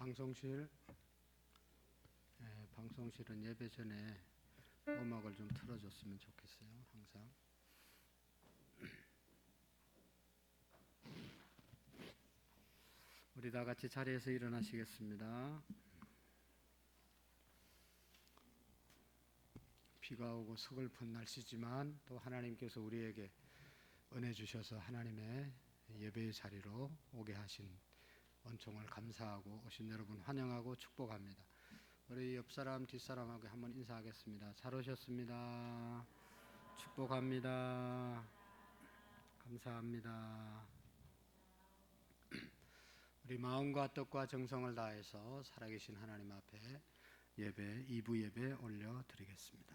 방송실은 예배 전에 음악을 좀 틀어줬으면 좋겠어요. 항상. 우리 다 같이 자리에서 일어나시겠습니다. 비가 오고 서글픈 날씨지만 또 하나님께서 우리에게 은혜 주셔서 하나님의 예배의 자리로 오게 하신 은총을 감사하고 오신 여러분 환영하고 축복합니다. 우리 옆사람 뒷사람하고 한번 인사하겠습니다. 잘 오셨습니다. 축복합니다. 감사합니다. 우리 마음과 뜻과 정성을 다해서 살아계신 하나님 앞에 예배 2부 예배 올려드리겠습니다.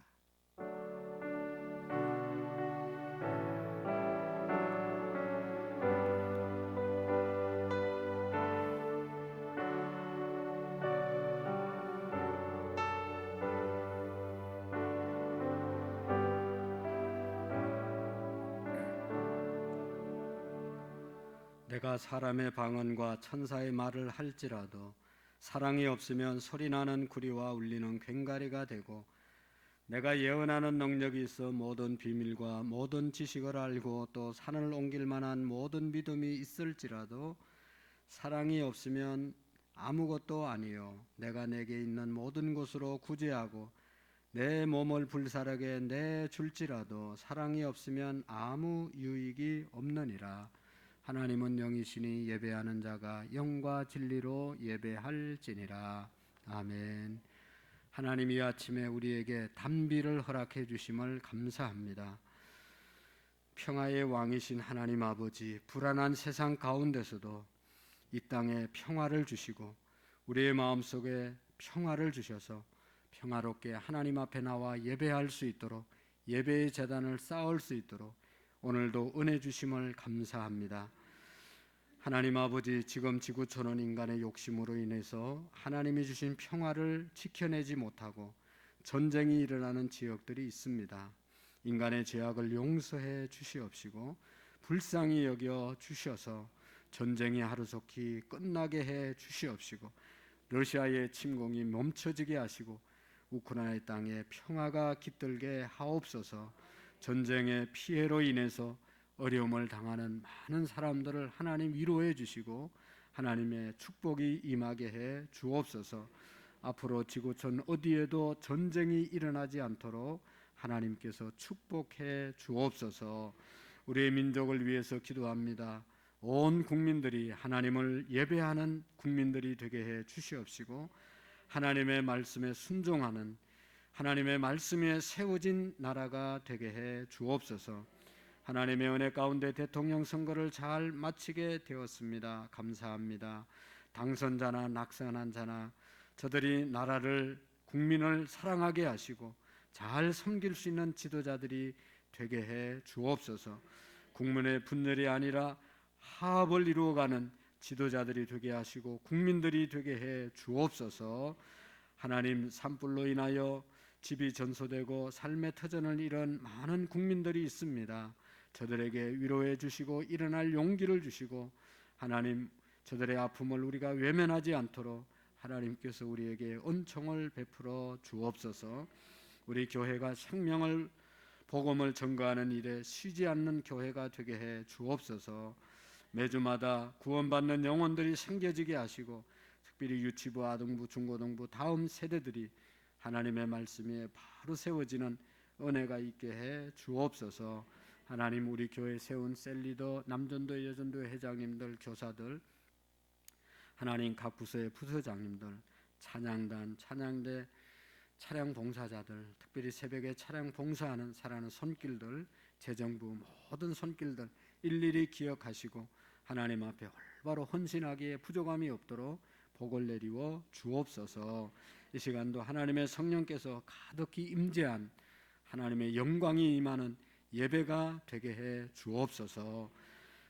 내가 사람의 방언과 천사의 말을 할지라도 사랑이 없으면 소리나는 구리와 울리는 괭가리가 되고 내가 예언하는 능력이 있어 모든 비밀과 모든 지식을 알고 또 산을 옮길 만한 모든 믿음이 있을지라도 사랑이 없으면 아무것도 아니요 내가 내게 있는 모든 것으로 구제하고 내 몸을 불사르게 내줄지라도 사랑이 없으면 아무 유익이 없느니라. 하나님은 영이시니 예배하는 자가 영과 진리로 예배할지니라. 아멘. 하나님 이 아침에 우리에게 단비를 허락해 주심을 감사합니다. 평화의 왕이신 하나님 아버지, 불안한 세상 가운데서도 이 땅에 평화를 주시고 우리의 마음속에 평화를 주셔서 평화롭게 하나님 앞에 나와 예배할 수 있도록 예배의 제단을 쌓을 수 있도록 오늘도 은혜 주심을 감사합니다. 하나님 아버지, 지금 지구촌은 인간의 욕심으로 인해서 하나님이 주신 평화를 지켜내지 못하고 전쟁이 일어나는 지역들이 있습니다. 인간의 죄악을 용서해 주시옵시고 불쌍히 여겨 주셔서 전쟁이 하루속히 끝나게 해 주시옵시고 러시아의 침공이 멈춰지게 하시고 우크라이나 땅에 평화가 깃들게 하옵소서. 전쟁의 피해로 인해서 어려움을 당하는 많은 사람들을 하나님 위로해 주시고 하나님의 축복이 임하게 해 주옵소서. 앞으로 지구촌 어디에도 전쟁이 일어나지 않도록 하나님께서 축복해 주옵소서. 우리의 민족을 위해서 기도합니다. 온 국민들이 하나님을 예배하는 국민들이 되게 해 주시옵시고 하나님의 말씀에 순종하는 하나님의 말씀에 세워진 나라가 되게 해 주옵소서. 하나님의 은혜 가운데 대통령 선거를 잘 마치게 되었습니다. 감사합니다. 당선자나 낙선한 자나 저들이 나라를 국민을 사랑하게 하시고 잘 섬길 수 있는 지도자들이 되게 해 주옵소서. 국민의 분열이 아니라 화합을 이루어가는 지도자들이 되게 하시고 국민들이 되게 해 주옵소서. 하나님, 산불로 인하여 집이 전소되고 삶의 터전을 잃은 많은 국민들이 있습니다. 저들에게 위로해 주시고 일어날 용기를 주시고 하나님, 저들의 아픔을 우리가 외면하지 않도록 하나님께서 우리에게 은총을 베풀어 주옵소서. 우리 교회가 생명을 복음을 전거하는 일에 쉬지 않는 교회가 되게 해 주옵소서. 매주마다 구원받는 영혼들이 생겨지게 하시고 특별히 유치부, 아동부, 중고등부 다음 세대들이 하나님의 말씀에 바로 세워지는 은혜가 있게 해 주옵소서. 하나님, 우리 교회 세운 셀리더, 남전도, 여전도 회장님들, 교사들, 하나님 각 부서의 부서장님들, 찬양단, 찬양대, 차량 봉사자들, 특별히 새벽에 차량 봉사하는 사랑하는 손길들, 재정부 모든 손길들 일일이 기억하시고 하나님 앞에 올바로 헌신하기에 부족함이 없도록 복을 내리워 주옵소서. 이 시간도 하나님의 성령께서 가득히 임재한 하나님의 영광이 임하는 예배가 되게 해 주옵소서.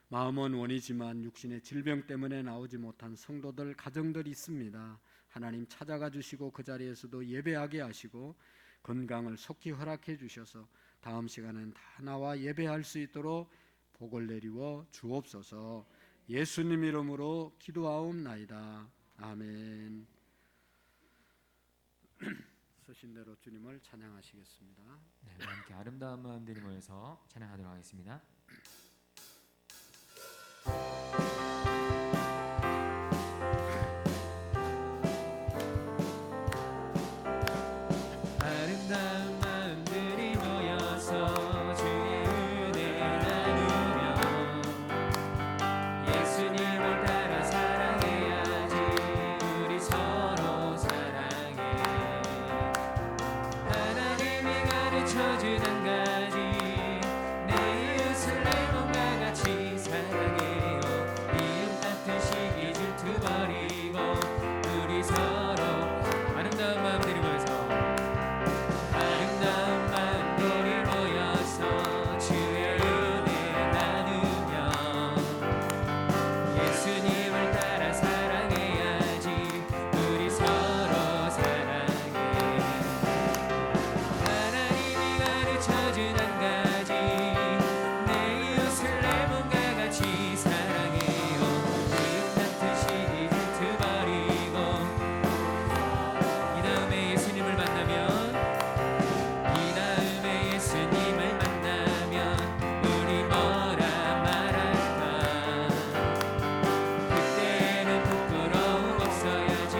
마음은 원이지만 육신의 질병 때문에 나오지 못한 성도들, 가정들이 있습니다. 하나님 찾아가 주시고 그 자리에서도 예배하게 하시고 건강을 속히 허락해 주셔서 다음 시간은 다 나와 예배할 수 있도록 복을 내리워 주옵소서. 예수님 이름으로 기도하옵나이다. 아멘. 쓰신 대로 주님을 찬양하시겠습니다. 네, 함께 아름다운 마음들이 모여서 찬양하도록 하겠습니다. 아름다운 마음들이 모여서 주의 은혜 나누며 예수님을 따라 사랑해야지. 우리 서로 사랑해. 하나님이 가르쳐준 한 가지, 내 이웃을 내 몸과 같이 사랑해요. 이웃 같은 시기 질투 버리고 우리 서로 아름다운 마음들이 모여서 아름다운 마음들이 모여서 주의 은혜 나누며 예수님을 따라 사랑해야지. 우리 서로 사랑해. 하나님이 가르쳐준 한 가지, 내 이웃을 내 몸과 같이 사랑해요. 이웃 같은 시기 질투 버리고 이 다음에 예수님을 만나면 우리 뭐라 말할까. 그때는 부끄러움 없어야지.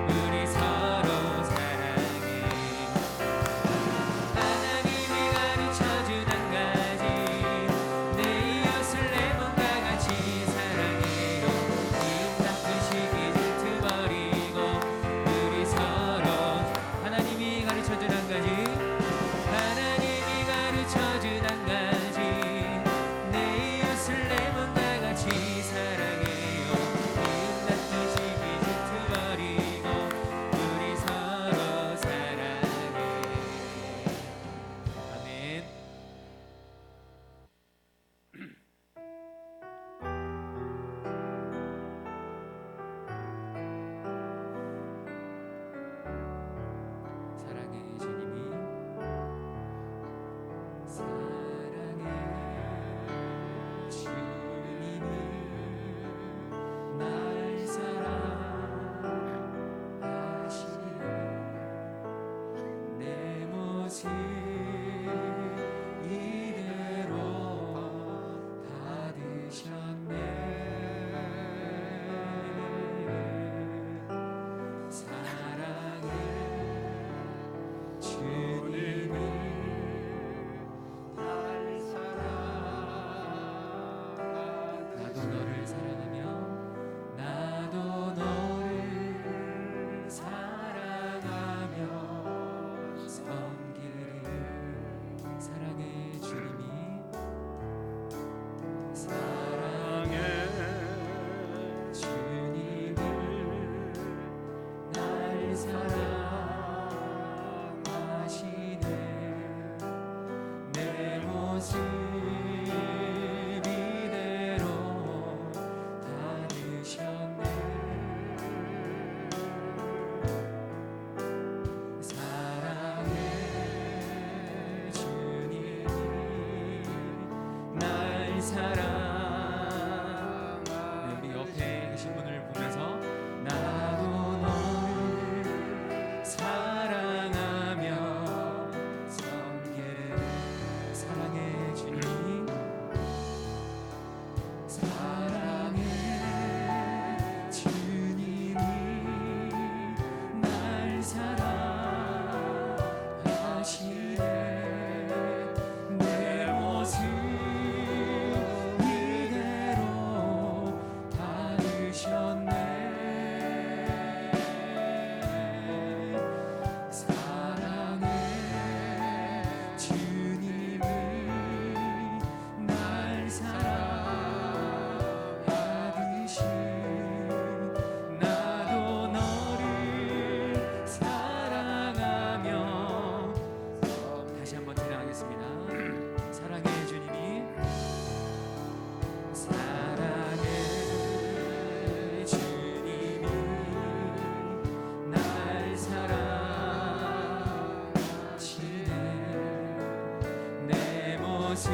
우리 서로 사랑해. 하나님이 가르쳐준 한 가지, 내 이웃을 내 몸과 같이 사랑해요. 이웃 같은 시기 질투 버리고 우리 서로 하나님이 가르쳐준 한 가지, 하나님이 가르쳐준 한 가지, 내 이웃을 내 몸과 같이 사랑해요. 이웃 같은 시기 질투 버리고 우리 서로 사랑해. 아멘. 사랑해 주님이 사랑해 주님이 날 사랑하시네. 내 모습 이대로 받으셨네. 사랑해 주님이 날 사랑하시네. 나도 너를 사랑하며 나도 너를 사랑하며 섬기리. 사랑해 주님이 사랑해 주님이 날 사랑하시네. 내 모습 이대로 받으셨네. 사랑해 주님이 날 사랑. 우리 옆에 계신 분을 보면서 나도 너를 사랑하며 섬기리. 사랑해 주님이 사랑해 주님이 날 사랑하시네. 내 모습 이대로 받으셨네. 사랑해 주님이 날 사랑하듯이 나도 너를 사랑하며. 다시 한번 찬양하겠습니다. 사랑해 주님이 사랑해 주님이 날 사랑하시네. 내 모습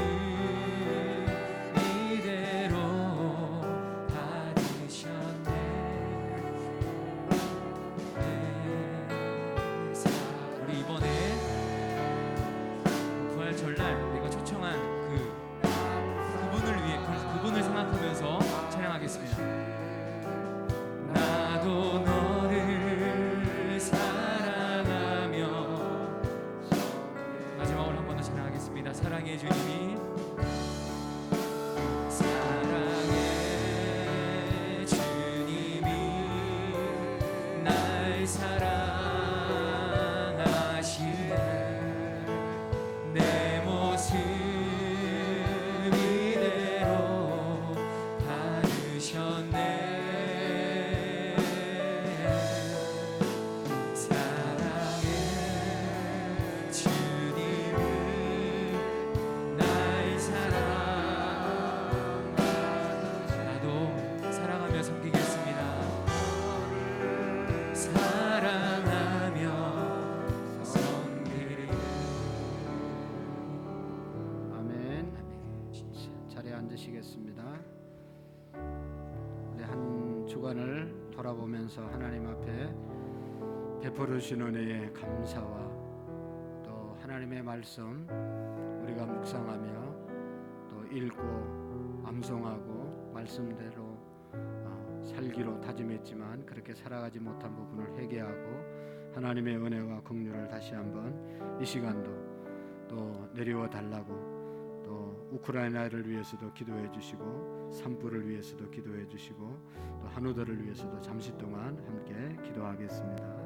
이대로 받으셨네. 고백하겠습니다. 사랑의 주님이 사랑의 주님이 날 사랑하시네 내 모습 이대로 받으셨네 사랑의 주님이 날 사랑하시네 나도 사랑하며 섬기겠습니다. 사랑하며 섬기리 아멘. 자리에 앉으시겠습니다. 우리 한 주간을 돌아보면서 하나님 앞에 베풀어 주신 은혜에 감사와 또 하나님의 말씀 우리가 묵상하며 또 읽고 암송하고 말씀대로 살기로 다짐했지만 그렇게 살아가지 못한 부분을 회개하고 하나님의 은혜와 긍휼을 다시 한번 이 시간도 또 내려와 달라고 또 우크라이나를 위해서도 기도해 주시고 산불을 위해서도 기도해 주시고 또 한우들을 위해서도 잠시 동안 함께 기도하겠습니다.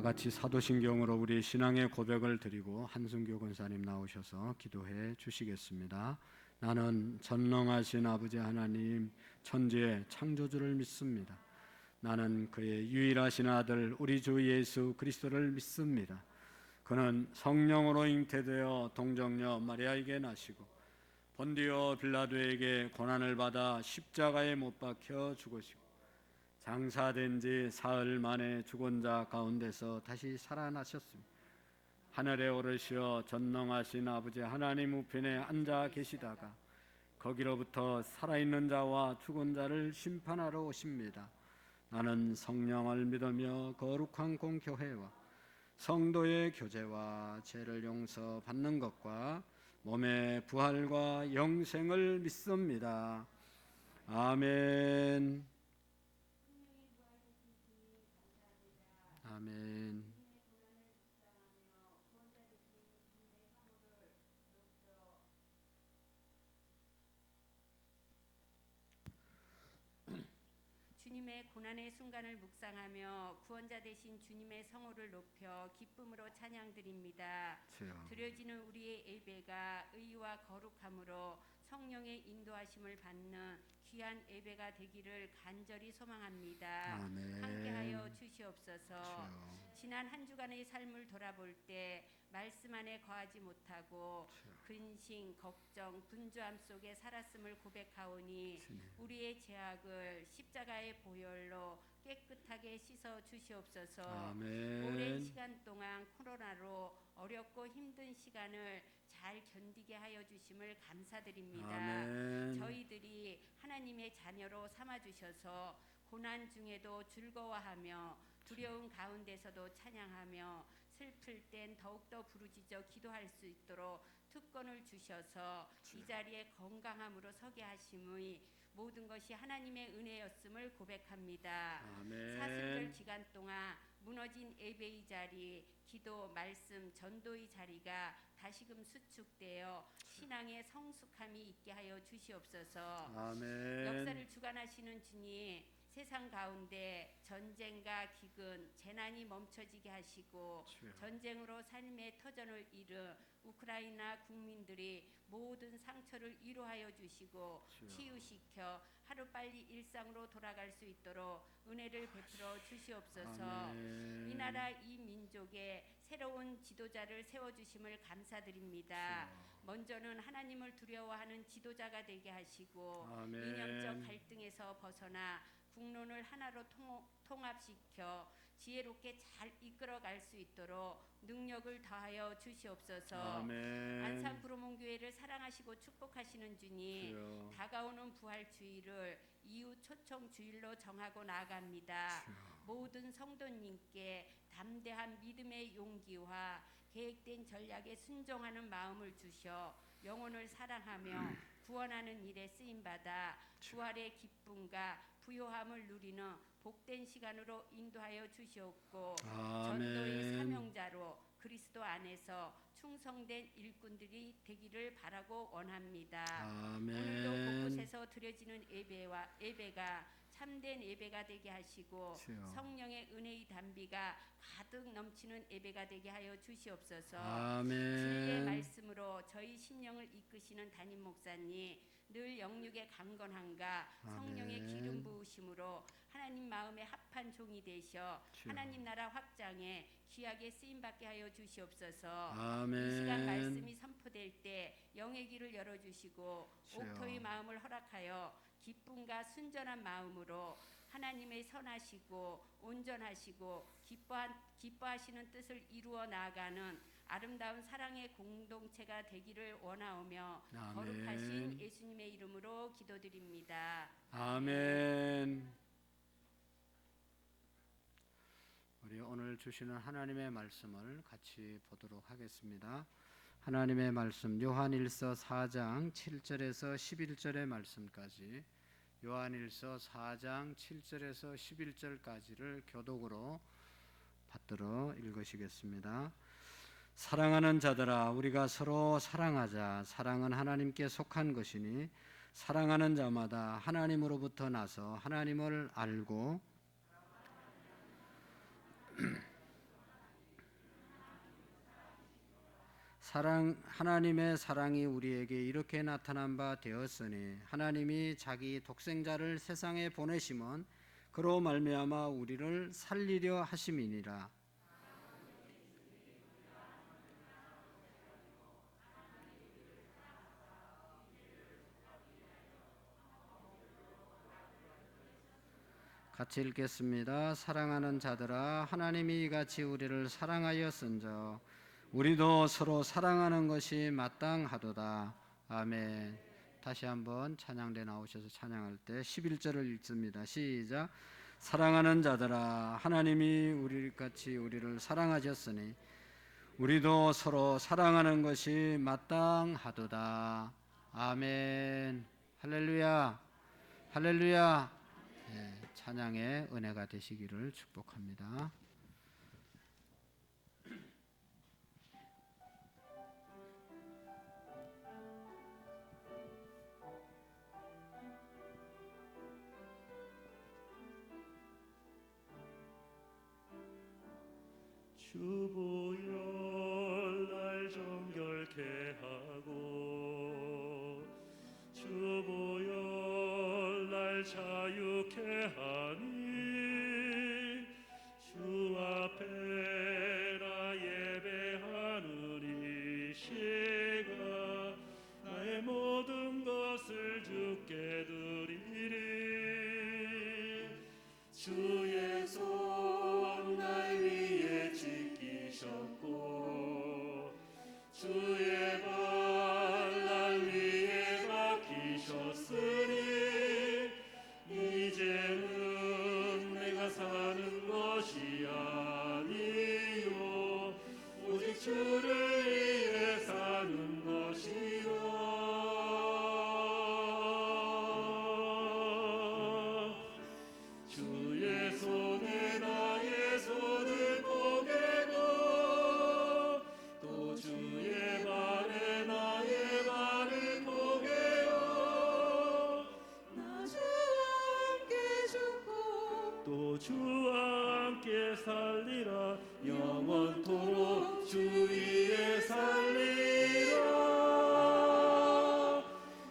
같이 사도신경으로 우리 신앙의 고백을 드리고 한순교 권사님 나오셔서 기도해 주시겠습니다. 나는 전능하신 아버지 하나님 천지의 창조주를 믿습니다. 나는 그의 유일하신 아들 우리 주 예수 그리스도를 믿습니다. 그는 성령으로 잉태되어 동정녀 마리아에게 나시고 본디오 빌라도에게 고난을 받아 십자가에 못 박혀 죽으시고 장사된 지 사흘 만에 죽은 자 가운데서 다시 살아나셨습니다. 하늘에 오르시어 전능하신 아버지 하나님 우편에 앉아 계시다가 거기로부터 살아있는 자와 죽은 자를 심판하러 오십니다. 나는 성령을 믿으며 거룩한 공교회와 성도의 교제와 죄를 용서받는 것과 몸의 부활과 영생을 믿습니다. 아멘. 아멘. 주님의 고난의 순간을 묵상하며 구원자 되신 주님의 성호를 높여 기쁨으로 찬양드립니다. 드려지는 우리의 예배가 의와 거룩함으로 성령의 인도하심을 받는 귀한 예배가 되기를 간절히 소망합니다. 아멘. 함께하여 주시옵소서. 주여. 지난 한 주간의 삶을 돌아볼 때 말씀 안에 거하지 못하고 근심, 걱정, 분주함 속에 살았음을 고백하오니 우리의 죄악을 십자가의 보혈로 깨끗하게 씻어 주시옵소서. 아멘. 오랜 시간 동안 코로나로 어렵고 힘든 시간을 잘 견디게 하여 주심을 감사드립니다. 아멘. 저희들이 하나님의 자녀로 삼아 주셔서 고난 중에도 즐거워하며 두려운 가운데서도 찬양하며 슬플 땐 더욱더 부르짖어 기도할 수 있도록 특권을 주셔서 이 자리에 건강함으로 서게 하심의 모든 것이 하나님의 은혜였음을 고백합니다. 아멘. 사순절 기간 동안 무너진 예배의 자리, 기도, 말씀, 전도의 자리가 다시금 수축되어 신앙의 성숙함이 있게 하여 주시옵소서. 아멘. 역사를 주관하시는 주님, 세상 가운데 전쟁과 기근, 재난이 멈춰지게 하시고 주여. 전쟁으로 삶의 터전을 잃은 우크라이나 국민들이 모든 상처를 위로하여 주시고 주여. 치유시켜 하루빨리 일상으로 돌아갈 수 있도록 은혜를 베풀어 주시옵소서. 아멘. 이 나라 이 민족에 새로운 지도자를 세워주심을 감사드립니다. 먼저는 하나님을 두려워하는 지도자가 되게 하시고 아멘. 이념적 갈등에서 벗어나 국론을 하나로 통합시켜 지혜롭게 잘 이끌어갈 수 있도록 능력을 더하여 주시옵소서. 아멘. 안산 구로몽교회를 사랑하시고 축복하시는 주님, 주여. 다가오는 부활주일을 이웃 초청주일로 정하고 나아갑니다. 주여. 모든 성도님께 담대한 믿음의 용기와 계획된 전략에 순종하는 마음을 주셔 영혼을 사랑하며 구원하는 일에 쓰임받아 부활의 기쁨과 부요함을 누리는 복된 시간으로 인도하여 주시옵고 전도의 아멘. 사명자로 그리스도 안에서 충성된 일꾼들이 되기를 바라고 원합니다. 오늘도 아멘. 곳곳에서 드려지는 예배가 참된 예배가 되게 하시고 주여. 성령의 은혜의 담비가 가득 넘치는 예배가 되게 하여 주시옵소서. 아멘. 진리의 말씀으로 저희 심령을 이끄시는 담임 목사님, 늘 영육의 강건함과 성령의 아멘. 기름 부으심으로 하나님 마음에 합한 종이 되셔 주여. 하나님 나라 확장에 귀하게 쓰임받게 하여 주시옵소서. 아멘. 이 시간 말씀이 선포될 때 영의 길을 열어주시고 주여. 옥토의 마음을 허락하여 기쁨과 순전한 마음으로 하나님의 선하시고 온전하시고 기뻐하시는 뜻을 이루어 나아가는 아름다운 사랑의 공동체가 되기를 원하오며 아멘. 거룩하신 예수님의 이름으로 기도드립니다. 아멘. 우리 오늘 주시는 하나님의 말씀을 같이 보도록 하겠습니다. 하나님의 말씀 요한일서 4장 7절에서 11절의 말씀까지, 요한일서 4장 7절에서 11절까지를 교독으로 받들어 읽으시겠습니다. 사랑하는 자들아, 우리가 서로 사랑하자. 사랑은 하나님께 속한 것이니 사랑하는 자마다 하나님으로부터 나서 하나님을 알고 하나님의 사랑이 우리에게 이렇게 나타난 바 되었으니 하나님이 자기 독생자를 세상에 보내심은 그로 말미암아 우리를 살리려 하심이니라. 같이 읽겠습니다. 사랑하는 자들아, 하나님이 이같이 우리를 사랑하였은즉 우리도 서로 사랑하는 것이 마땅하도다. 아멘. 다시 한번 찬양대 나오셔서 찬양할 때 11절을 읽습니다. 시작. 사랑하는 자들아, 하나님이 우리같이 우리를 사랑하셨으니 우리도 서로 사랑하는 것이 마땅하도다. 아멘. 할렐루야. 할렐루야. 네, 찬양의 은혜가 되시기를 축복합니다. 주보혈 날 정결케 하고 주보혈 날 자유케 하니 주 앞에 나 예배하는 이 시간 나의 모든 것을 주께 드리리. 주의 손 날 위에 지키셨고 주의 발 날 위에 박히셨으니 이제는 주와 함께 살리라 영원토록 주 위에 살리라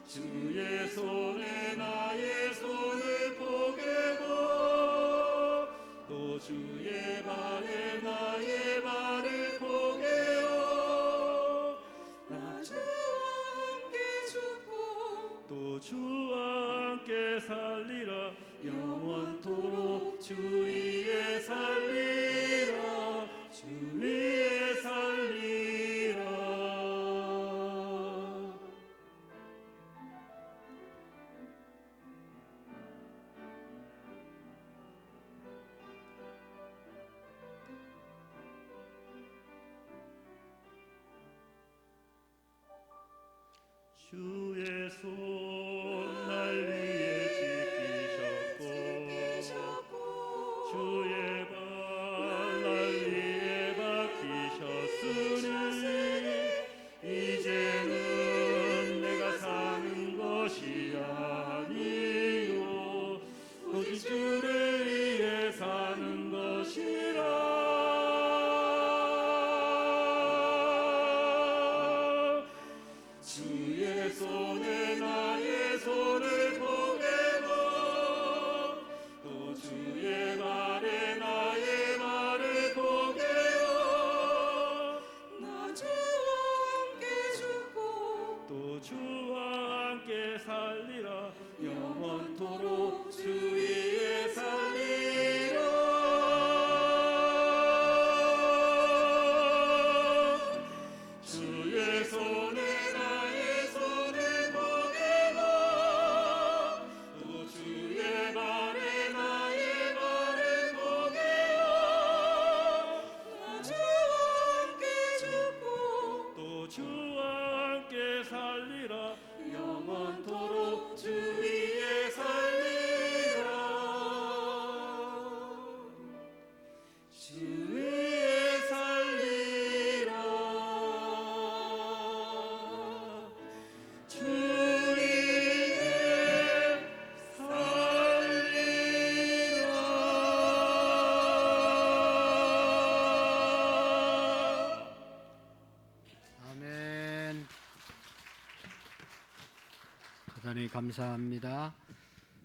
주의 손에 나의 손을 포개고 또 주의 발에 나의 발을 포개어 나 주와 함께 죽고 또 주와 함께 살리라 영원토록 주 위에 살리라 주 위에 살리라 주의 손 날 위에 지키셨고 주의 발 날 위에 박히셨으니 이제는 내가 사는 것이 아니요 오직 주를 위해 사는 것이라 주의 손에 나의 손을 포개고 또 주의 발에 나의 발을 포개어 나 주와 함께 죽고 또 주와 함께 살리라 영원토록 주 위에 살리라 주의 손에 나의 손을 포개고 또 주의 발에 나의 발을 포개어 나 주와 함께 죽고 또 주와 함께 살리라 영원토록 주 위에 살리라 주 위에 살리라 주 위에 살리라 아멘. 대단히 감사합니다.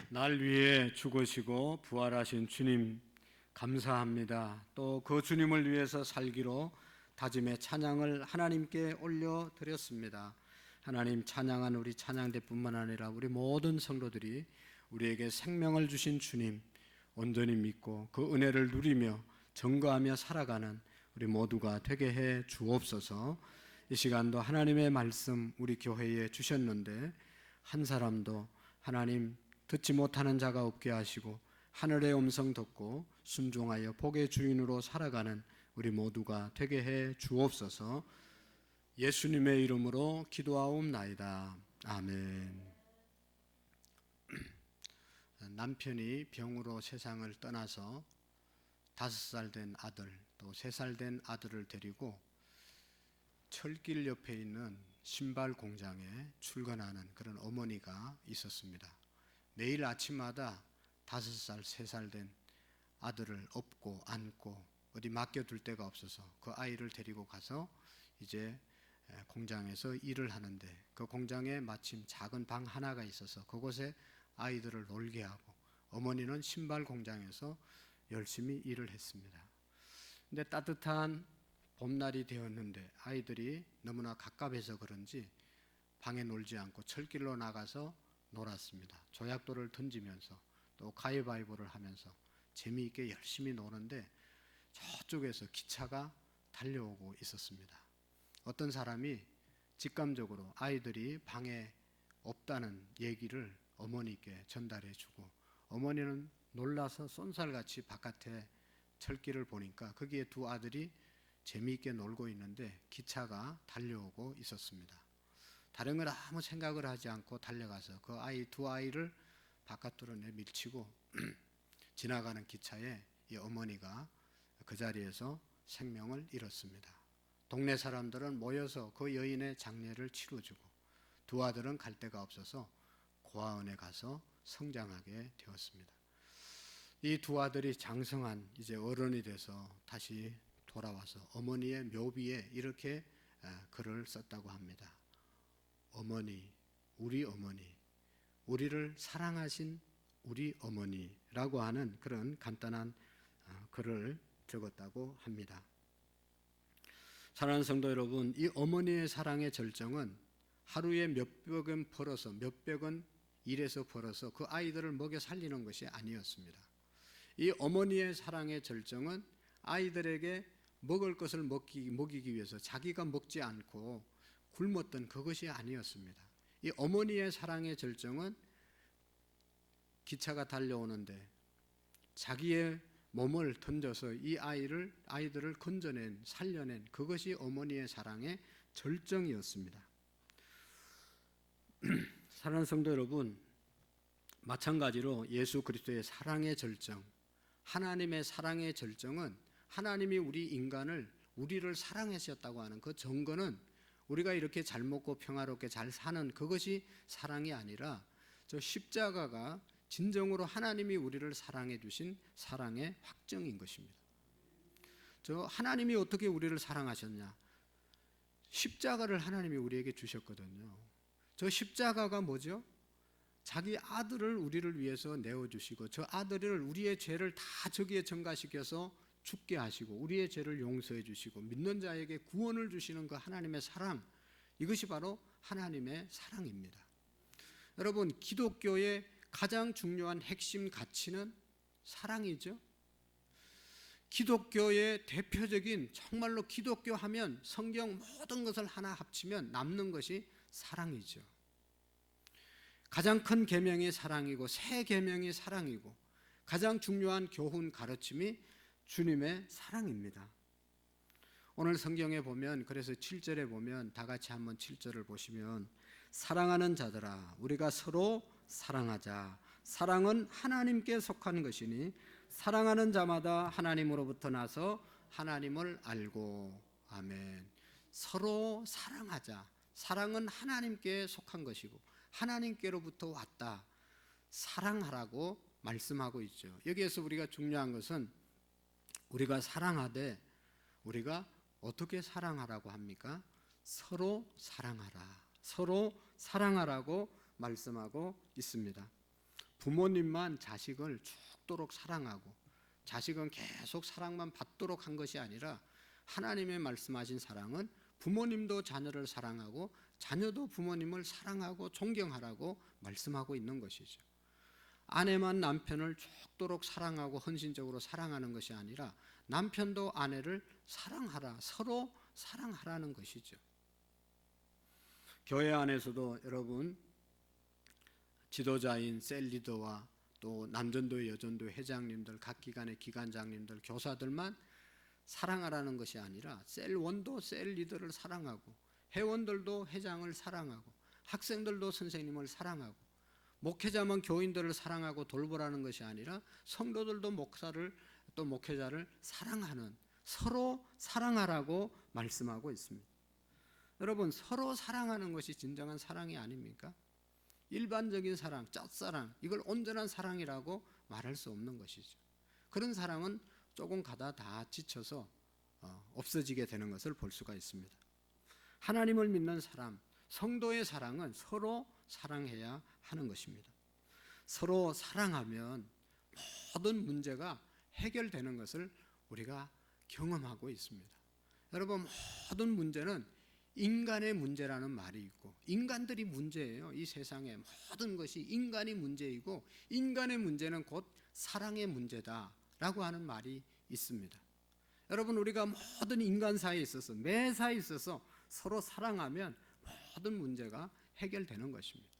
날 위해 죽으시고 부활하신 주님 감사합니다. 또 그 주님을 위해서 살기로 다짐의 찬양을 하나님께 올려드렸습니다. 하나님 찬양한 우리 찬양대뿐만 아니라 우리 모든 성도들이 우리에게 생명을 주신 주님 온전히 믿고 그 은혜를 누리며 증거하며 살아가는 우리 모두가 되게 해 주옵소서. 이 시간도 하나님의 말씀 우리 교회에 주셨는데 한 사람도 하나님 듣지 못하는 자가 없게 하시고 하늘의 음성 듣고 순종하여 복의 주인으로 살아가는 우리 모두가 되게 해 주옵소서. 예수님의 이름으로 기도하옵나이다. 아멘. 남편이 병으로 세상을 떠나서 5살 된 아들 또 3살 된 아들을 데리고 철길 옆에 있는 신발 공장에 출근하는 그런 어머니가 있었습니다. 매일 아침마다 5살, 3살 된 아들을 업고 안고 어디 맡겨둘 데가 없어서 그 아이를 데리고 가서 이제 공장에서 일을 하는데 그 공장에 마침 작은 방 하나가 있어서 그곳에 아이들을 놀게 하고 어머니는 신발 공장에서 열심히 일을 했습니다. 근데 따뜻한 봄날이 되었는데 아이들이 너무나 갑갑해서 그런지 방에 놀지 않고 철길로 나가서 놀았습니다. 조약돌을 던지면서 또 가위바위보를 하면서 재미있게 열심히 노는데 저쪽에서 기차가 달려오고 있었습니다. 어떤 사람이 직감적으로 아이들이 방에 없다는 얘기를 어머니께 전달해주고 어머니는 놀라서 쏜살같이 바깥에 철길을 보니까 거기에 2 아들이 재미있게 놀고 있는데 기차가 달려오고 있었습니다. 다른 걸 아무 생각을 하지 않고 달려가서 그 2 아이를 바깥으로 내밀치고 지나가는 기차에 이 어머니가 그 자리에서 생명을 잃었습니다. 동네 사람들은 모여서 그 여인의 장례를 치러주고 2 아들은 갈 데가 없어서 고아원에 가서 성장하게 되었습니다. 이 두 아들이 장성한 이제 어른이 돼서 다시 돌아와서 어머니의 묘비에 이렇게 글을 썼다고 합니다. 어머니, 우리 어머니, 우리를 사랑하신 우리 어머니라고 하는 그런 간단한 글을 적었다고 합니다. 사랑하는 성도 여러분, 이 어머니의 사랑의 절정은 하루에 몇백 원 벌어서 몇백 원 일해서 벌어서 그 아이들을 먹여 살리는 것이 아니었습니다. 이 어머니의 사랑의 절정은 아이들에게 먹을 것을 먹이기 위해서 자기가 먹지 않고 굶었던 그것이 아니었습니다. 이 어머니의 사랑의 절정은 기차가 달려오는데 자기의 몸을 던져서 이 아이들을 건져낸, 살려낸 그것이 어머니의 사랑의 절정이었습니다. 사랑하는 성도 여러분, 마찬가지로 예수 그리스도의 사랑의 절정, 하나님의 사랑의 절정은 하나님이 우리를 사랑하셨다고 하는 그 증거는 우리가 이렇게 잘 먹고 평화롭게 잘 사는 그것이 사랑이 아니라 저 십자가가 진정으로 하나님이 우리를 사랑해 주신 사랑의 확정인 것입니다. 저 하나님이 어떻게 우리를 사랑하셨냐? 십자가를 하나님이 우리에게 주셨거든요. 저 십자가가 뭐죠? 자기 아들을 우리를 위해서 내어주시고 저 아들을 우리의 죄를 다 저기에 전가시켜서 죽게 하시고 우리의 죄를 용서해 주시고 믿는 자에게 구원을 주시는 그 하나님의 사랑, 이것이 바로 하나님의 사랑입니다. 여러분, 기독교의 가장 중요한 핵심 가치는 사랑이죠. 기독교의 대표적인, 정말로 기독교 하면 성경 모든 것을 하나 합치면 남는 것이 사랑이죠. 가장 큰 계명이 사랑이고 새 계명이 사랑이고 가장 중요한 교훈 가르침이 주님의 사랑입니다. 오늘 성경에 보면, 그래서 7절에 보면 다 같이 한번 7절을 보시면 사랑하는 자들아 우리가 서로 사랑하자. 사랑은 하나님께 속한 것이니 사랑하는 자마다 하나님으로부터 나서 하나님을 알고. 아멘. 서로 사랑하자. 사랑은 하나님께 속한 것이고 하나님께로부터 왔다. 사랑하라고 말씀하고 있죠. 여기에서 우리가 중요한 것은 우리가 사랑하되 우리가 어떻게 사랑하라고 합니까? 서로 사랑하라. 서로 사랑하라고 말씀하고 있습니다. 부모님만 자식을 죽도록 사랑하고 자식은 계속 사랑만 받도록 한 것이 아니라 하나님의 말씀하신 사랑은 부모님도 자녀를 사랑하고 자녀도 부모님을 사랑하고 존경하라고 말씀하고 있는 것이죠. 아내만 남편을 죽도록 사랑하고 헌신적으로 사랑하는 것이 아니라 남편도 아내를 사랑하라, 서로 사랑하라는 것이죠. 교회 안에서도 여러분 지도자인 셀 리더와 또 남전도회, 여전도회 회장님들, 각 기관의 기관장님들, 교사들만 사랑하라는 것이 아니라 셀원도 셀 리더를 사랑하고 회원들도 회장을 사랑하고 학생들도 선생님을 사랑하고 목회자만 교인들을 사랑하고 돌보라는 것이 아니라 성도들도 목사를 또 목회자를 사랑하는, 서로 사랑하라고 말씀하고 있습니다. 여러분, 서로 사랑하는 것이 진정한 사랑이 아닙니까? 일반적인 사랑, 짝사랑, 이걸 온전한 사랑이라고 말할 수 없는 것이죠. 그런 사랑은 조금 가다 다 지쳐서 없어지게 되는 것을 볼 수가 있습니다. 하나님을 믿는 사람, 성도의 사랑은 서로 사랑해야 하는 것입니다. 서로 사랑하면 모든 문제가 해결되는 것을 우리가 경험하고 있습니다. 여러분, 모든 문제는 인간의 문제라는 말이 있고 인간들이 문제예요. 이 세상의 모든 것이 인간이 문제이고 인간의 문제는 곧 사랑의 문제다라고 하는 말이 있습니다. 여러분, 우리가 모든 인간 사이에 있어서 매사에 있어서 서로 사랑하면 모든 문제가 해결되는 것입니다.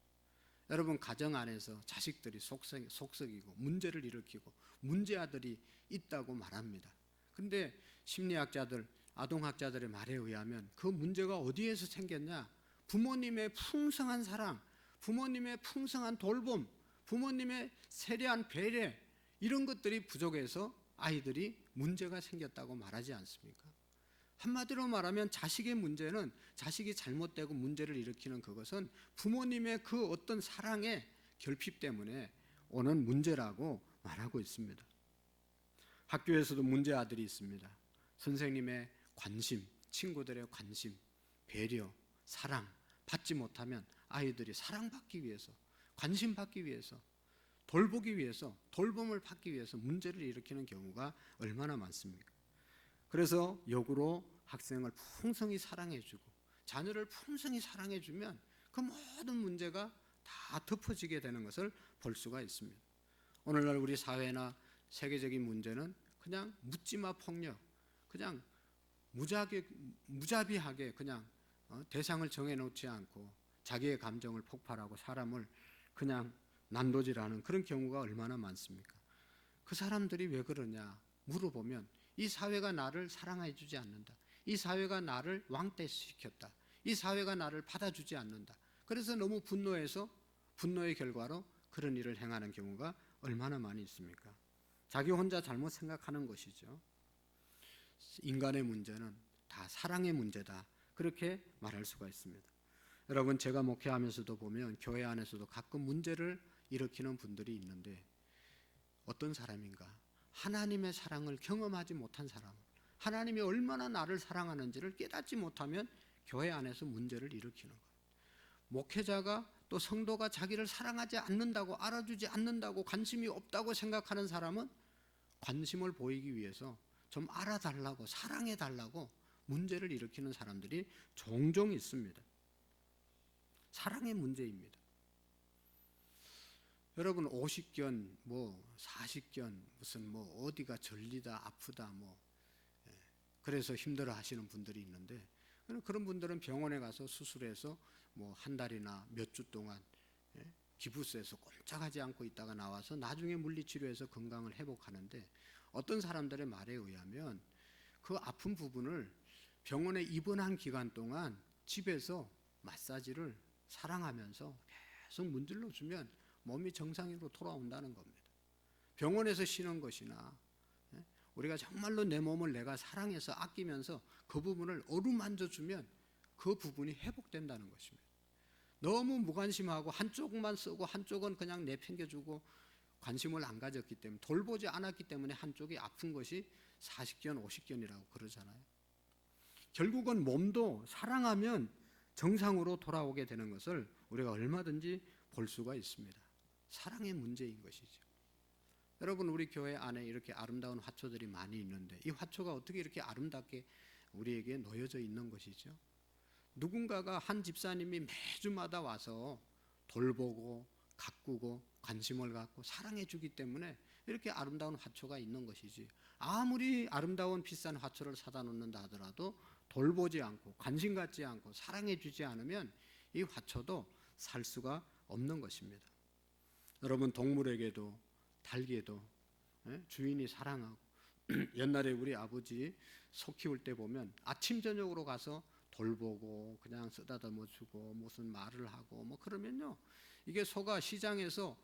여러분, 가정 안에서 자식들이 속썩이고 문제를 일으키고 문제아들이 있다고 말합니다. 그런데 심리학자들, 아동학자들의 말에 의하면 그 문제가 어디에서 생겼냐? 부모님의 풍성한 사랑, 부모님의 풍성한 돌봄, 부모님의 세려한 배려, 이런 것들이 부족해서 아이들이 문제가 생겼다고 말하지 않습니까? 한마디로 말하면 자식의 문제는, 자식이 잘못되고 문제를 일으키는 그것은 부모님의 그 어떤 사랑의 결핍 때문에 오는 문제라고 말하고 있습니다. 학교에서도 문제 아들이 있습니다. 선생님의 관심, 친구들의 관심, 배려, 사랑 받지 못하면 아이들이 사랑받기 위해서, 관심 받기 위해서, 돌보기 위해서, 돌봄을 받기 위해서 문제를 일으키는 경우가 얼마나 많습니까? 그래서 역으로 학생을 풍성히 사랑해주고 자녀를 풍성히 사랑해주면 그 모든 문제가 다 덮어지게 되는 것을 볼 수가 있습니다. 오늘날 우리 사회나 세계적인 문제는 그냥 묻지마 폭력, 그냥 무자비하게 그냥 대상을 정해놓지 않고 자기의 감정을 폭발하고 사람을 그냥 난도질하는 그런 경우가 얼마나 많습니까? 그 사람들이 왜 그러냐 물어보면 이 사회가 나를 사랑해주지 않는다. 이 사회가 나를 왕따시켰다. 이 사회가 나를 받아주지 않는다. 그래서 너무 분노해서 분노의 결과로 그런 일을 행하는 경우가 얼마나 많이 있습니까? 자기 혼자 잘못 생각하는 것이죠. 인간의 문제는 다 사랑의 문제다. 그렇게 말할 수가 있습니다. 여러분, 제가 목회하면서도 보면 교회 안에서도 가끔 문제를 일으키는 분들이 있는데 어떤 사람인가? 하나님의 사랑을 경험하지 못한 사람, 하나님이 얼마나 나를 사랑하는지를 깨닫지 못하면 교회 안에서 문제를 일으키는 거예요. 목회자가 또 성도가 자기를 사랑하지 않는다고, 알아주지 않는다고, 관심이 없다고 생각하는 사람은 관심을 보이기 위해서 좀 알아달라고, 사랑해달라고 문제를 일으키는 사람들이 종종 있습니다. 사랑의 문제입니다. 여러분, 50견, 40견, 무슨 어디가 절리다, 아프다, 그래서 힘들어 하시는 분들이 있는데, 그런 분들은 병원에 가서 수술해서 한 달이나 몇 주 동안 기부스에서 꼼짝하지 않고 있다가 나와서 나중에 물리치료해서 건강을 회복하는데, 어떤 사람들의 말에 의하면 그 아픈 부분을 병원에 입원한 기간 동안 집에서 마사지를 사랑하면서 계속 문질러 주면 몸이 정상으로 돌아온다는 겁니다. 병원에서 쉬는 것이나 우리가 정말로 내 몸을 내가 사랑해서 아끼면서 그 부분을 어루만져 주면 그 부분이 회복된다는 것입니다. 너무 무관심하고 한쪽만 쓰고 한쪽은 그냥 내팽겨주고 관심을 안 가졌기 때문에, 돌보지 않았기 때문에 한쪽이 아픈 것이 40견, 50견이라고 그러잖아요. 결국은 몸도 사랑하면 정상으로 돌아오게 되는 것을 우리가 얼마든지 볼 수가 있습니다. 사랑의 문제인 것이죠. 여러분, 우리 교회 안에 이렇게 아름다운 화초들이 많이 있는데 이 화초가 어떻게 이렇게 아름답게 우리에게 놓여져 있는 것이죠? 누군가가, 한 집사님이 매주마다 와서 돌보고 가꾸고 관심을 갖고 사랑해 주기 때문에 이렇게 아름다운 화초가 있는 것이지, 아무리 아름다운 비싼 화초를 사다 놓는다 하더라도 돌보지 않고 관심 갖지 않고 사랑해 주지 않으면 이 화초도 살 수가 없는 것입니다. 여러분, 동물에게도 닭에도 주인이 사랑하고 옛날에 우리 아버지 소 키울 때 보면 아침 저녁으로 가서 돌보고 그냥 쓰다듬어 주고 무슨 말을 하고 그러면요, 이게 소가 시장에서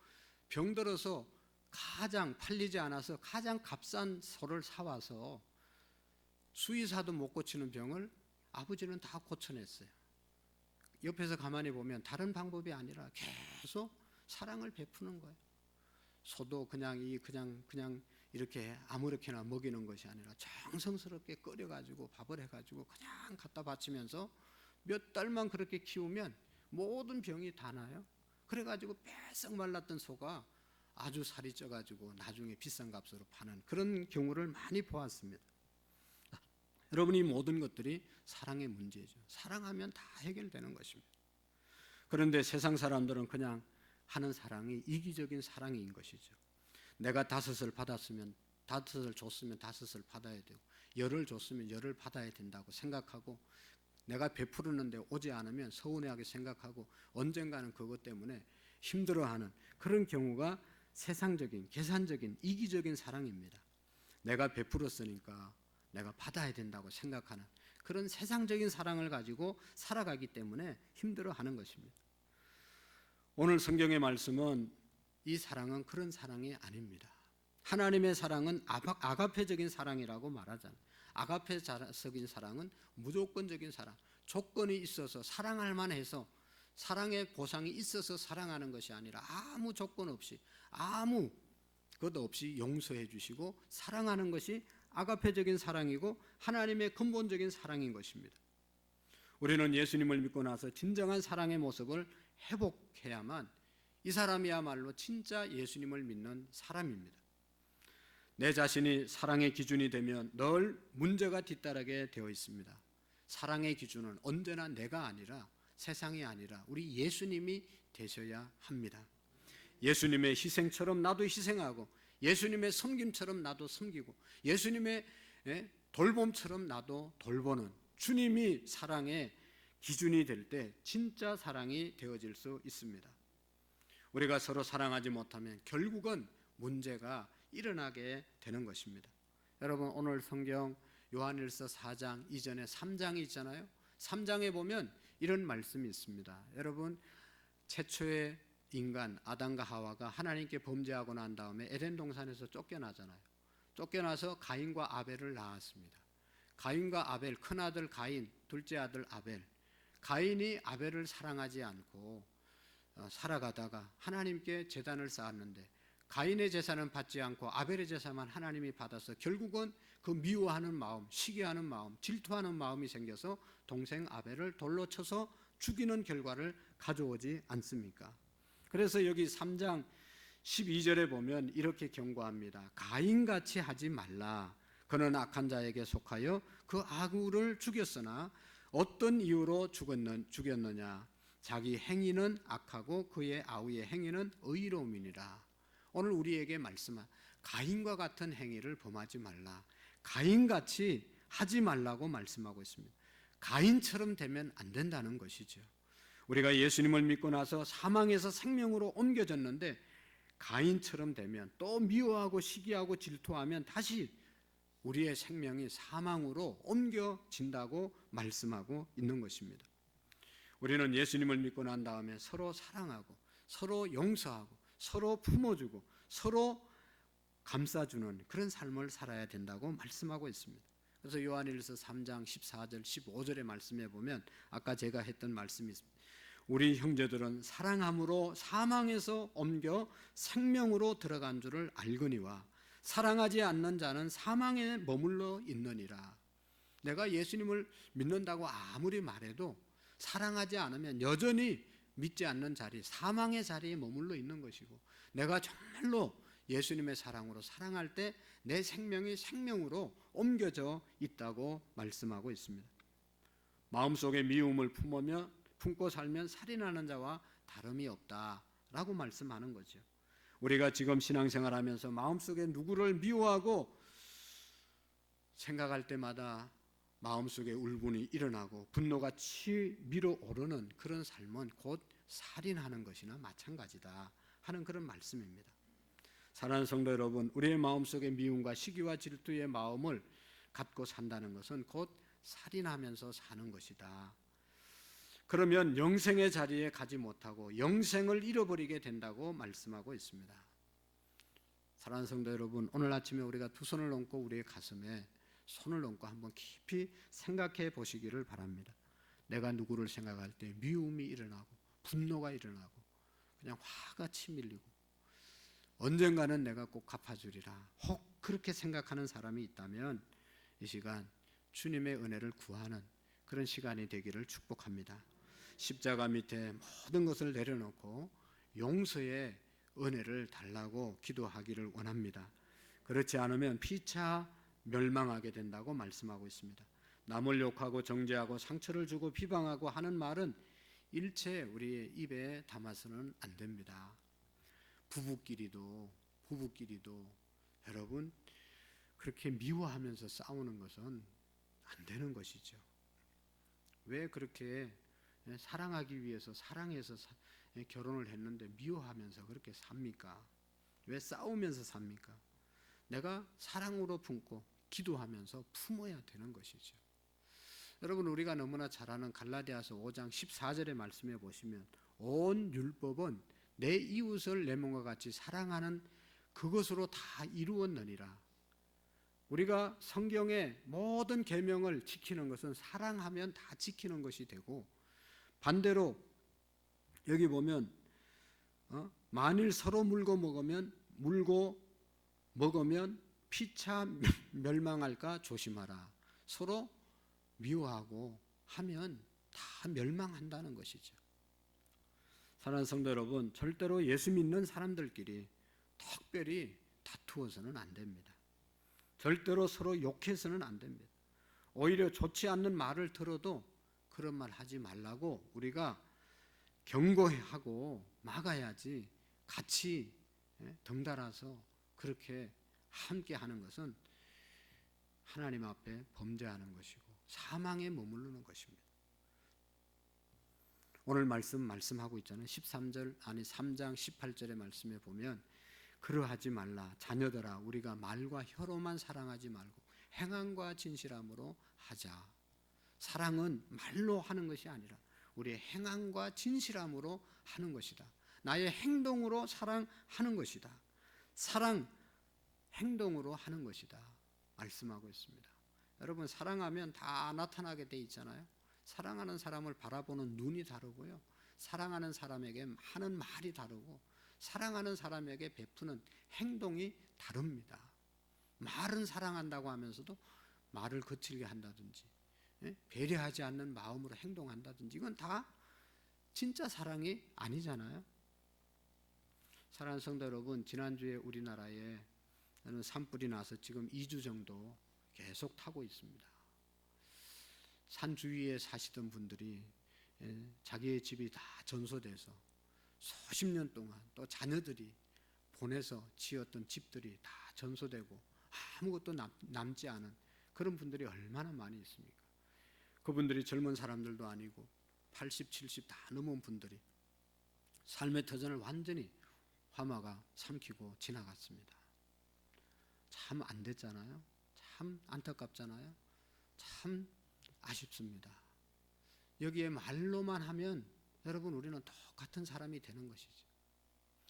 병들어서 가장 팔리지 않아서 가장 값싼 소를 사와서 수의사도 못 고치는 병을 아버지는 다 고쳐냈어요. 옆에서 가만히 보면 다른 방법이 아니라 계속 사랑을 베푸는 거예요. 소도 그냥 이렇게 아무렇게나 먹이는 것이 아니라 정성스럽게 끓여가지고 밥을 해가지고 그냥 갖다 바치면서 몇 달만 그렇게 키우면 모든 병이 다 나요. 그래가지고 뺏썩 말랐던 소가 아주 살이 쪄가지고 나중에 비싼 값으로 파는 그런 경우를 많이 보았습니다. 여러분, 이 모든 것들이 사랑의 문제죠. 사랑하면 다 해결되는 것입니다. 그런데 세상 사람들은 그냥 하는 사랑이 이기적인 사랑인 것이죠. 내가 5을 받았으면 5을 줬으면 5을 받아야 되고, 10을 줬으면 10을 받아야 된다고 생각하고, 내가 베푸르는데 오지 않으면 서운해하게 생각하고 언젠가는 그것 때문에 힘들어하는 그런 경우가 세상적인, 계산적인, 이기적인 사랑입니다. 내가 베풀었으니까 내가 받아야 된다고 생각하는 그런 세상적인 사랑을 가지고 살아가기 때문에 힘들어하는 것입니다. 오늘 성경의 말씀은 이 사랑은 그런 사랑이 아닙니다. 하나님의 사랑은 아가페적인 사랑이라고 말하잖아요. 아가페적인 사랑은 무조건적인 사랑, 조건이 있어서 사랑할 만해서, 사랑의 보상이 있어서 사랑하는 것이 아니라 아무 조건 없이, 아무 것 없이 용서해 주시고 사랑하는 것이 아가페적인 사랑이고 하나님의 근본적인 사랑인 것입니다. 우리는 예수님을 믿고 나서 진정한 사랑의 모습을 회복해야만 이 사람이야말로 진짜 예수님을 믿는 사람입니다. 내 자신이 사랑의 기준이 되면 늘 문제가 뒤따르게 되어 있습니다. 사랑의 기준은 언제나 내가 아니라 세상이 아니라 우리 예수님이 되셔야 합니다. 예수님의 희생처럼 나도 희생하고 예수님의 섬김처럼 나도 섬기고 예수님의 돌봄처럼 나도 돌보는 주님이 사랑의 기준이 될 때 진짜 사랑이 되어질 수 있습니다. 우리가 서로 사랑하지 못하면 결국은 문제가 일어나게 되는 것입니다. 여러분 오늘 성경 요한일서 4장 이전에 3장이 있잖아요. 3장에 보면 이런 말씀이 있습니다. 여러분 최초의 인간 아담과 하와가 하나님께 범죄하고 난 다음에 에덴 동산에서 쫓겨나잖아요. 쫓겨나서 가인과 아벨을 낳았습니다. 가인과 아벨, 큰아들 가인, 둘째 아들 아벨. 가인이 아벨을 사랑하지 않고 살아가다가 하나님께 제단을 쌓았는데 가인의 제사는 받지 않고 아벨의 제사만 하나님이 받아서 결국은 그 미워하는 마음, 시기하는 마음, 질투하는 마음이 생겨서 동생 아벨을 돌로 쳐서 죽이는 결과를 가져오지 않습니까? 그래서 여기 3장 12절에 보면 이렇게 경고합니다. 가인같이 하지 말라. 그는 악한 자에게 속하여 그 아구를 죽였으나 어떤 이유로 죽였느냐? 자기 행위는 악하고 그의 아우의 행위는 의로움이니라. 오늘 우리에게 말씀한 가인과 같은 행위를 범하지 말라. 가인같이 하지 말라고 말씀하고 있습니다. 가인처럼 되면 안 된다는 것이죠. 우리가 예수님을 믿고 나서 사망에서 생명으로 옮겨졌는데 가인처럼 되면 또 미워하고 시기하고 질투하면 다시 우리의 생명이 사망으로 옮겨진다고 말씀하고 있는 것입니다. 우리는 예수님을 믿고 난 다음에 서로 사랑하고 서로 용서하고 서로 품어주고 서로 감싸주는 그런 삶을 살아야 된다고 말씀하고 있습니다. 그래서 요한일서 3장 14절 15절의 말씀에 보면 아까 제가 했던 말씀이 있습니다. 우리 형제들은 사랑함으로 사망에서 옮겨 생명으로 들어간 줄을 알거니와 사랑하지 않는 자는 사망에 머물러 있느니라. 내가 예수님을 믿는다고 아무리 말해도 사랑하지 않으면 여전히 믿지 않는 자리, 사망의 자리에 머물러 있는 것이고 내가 정말로 예수님의 사랑으로 사랑할 때 내 생명이 생명으로 옮겨져 있다고 말씀하고 있습니다. 마음속에 미움을 품고 살면 살인하는 자와 다름이 없다라고 말씀하는 거죠. 우리가 지금 신앙생활하면서 마음속에 누구를 미워하고 생각할 때마다 마음속에 울분이 일어나고 분노가 치밀어 오르는 그런 삶은 곧 살인하는 것이나 마찬가지다 하는 그런 말씀입니다. 사랑하는 성도 여러분, 우리의 마음속에 미움과 시기와 질투의 마음을 갖고 산다는 것은 곧 살인하면서 사는 것이다. 그러면 영생의 자리에 가지 못하고 영생을 잃어버리게 된다고 말씀하고 있습니다. 사랑하는 성도 여러분, 오늘 아침에 우리가 두 손을 얹고 우리의 가슴에 손을 얹고 한번 깊이 생각해 보시기를 바랍니다. 내가 누구를 생각할 때 미움이 일어나고 분노가 일어나고 그냥 화가 치밀리고 언젠가는 내가 꼭 갚아주리라 혹 그렇게 생각하는 사람이 있다면 이 시간 주님의 은혜를 구하는 그런 시간이 되기를 축복합니다. 십자가 밑에 모든 것을 내려놓고 용서의 은혜를 달라고 기도하기를 원합니다. 그렇지 않으면 피차 멸망하게 된다고 말씀하고 있습니다. 남을 욕하고 정죄하고 상처를 주고 비방하고 하는 말은 일체 우리의 입에 담아서는 안 됩니다. 부부끼리도 여러분 그렇게 미워하면서 싸우는 것은 안 되는 것이죠. 왜 그렇게 사랑하기 위해서 사랑해서 결혼을 했는데 미워하면서 그렇게 삽니까? 왜 싸우면서 삽니까? 내가 사랑으로 품고 기도하면서 품어야 되는 것이죠. 여러분 우리가 너무나 잘 아는 갈라디아서 5장 14절의 말씀에 보시면 온 율법은 내 이웃을 내 몸과 같이 사랑하는 그것으로 다 이루었느니라. 우리가 성경의 모든 계명을 지키는 것은 사랑하면 다 지키는 것이 되고 반대로 여기 보면 만일 서로 물고 먹으면 피차 멸망할까 조심하라. 서로 미워하고 하면 다 멸망한다는 것이죠. 사랑하는 성도 여러분, 절대로 예수 믿는 사람들끼리 특별히 다투어서는 안 됩니다. 절대로 서로 욕해서는 안 됩니다. 오히려 좋지 않는 말을 들어도 그런 말 하지 말라고 우리가 경고하고 막아야지. 같이 덩달아서 그렇게 함께 하는 것은 하나님 앞에 범죄하는 것이고 사망에 머무르는 것입니다. 오늘 말씀하고 있잖아요. 3장 18절의 말씀에 보면 그러하지 말라. 자녀들아, 우리가 말과 혀로만 사랑하지 말고 행함과 진실함으로 하자. 사랑은 말로 하는 것이 아니라 우리의 행함과 진실함으로 하는 것이다. 나의 행동으로 사랑하는 것이다. 사랑 행동으로 하는 것이다 말씀하고 있습니다. 여러분, 사랑하면 다 나타나게 돼 있잖아요. 사랑하는 사람을 바라보는 눈이 다르고요, 사랑하는 사람에게 하는 말이 다르고, 사랑하는 사람에게 베푸는 행동이 다릅니다. 말은 사랑한다고 하면서도 말을 거칠게 한다든지 배려하지 않는 마음으로 행동한다든지, 이건 다 진짜 사랑이 아니잖아요. 사랑하는 성도 여러분, 지난주에 우리나라에 산불이 나서 지금 2주 정도 계속 타고 있습니다. 산 주위에 사시던 분들이 자기의 집이 다 전소돼서 수십 년 동안, 또 자녀들이 보내서 지었던 집들이 다 전소되고 아무것도 남지 않은 그런 분들이 얼마나 많이 있습니까? 그분들이 젊은 사람들도 아니고 80, 70 다 넘은 분들이 삶의 터전을 완전히 화마가 삼키고 지나갔습니다. 참 안 됐잖아요. 참 안타깝잖아요. 참 아쉽습니다. 여기에 말로만 하면 여러분, 우리는 똑같은 사람이 되는 것이죠.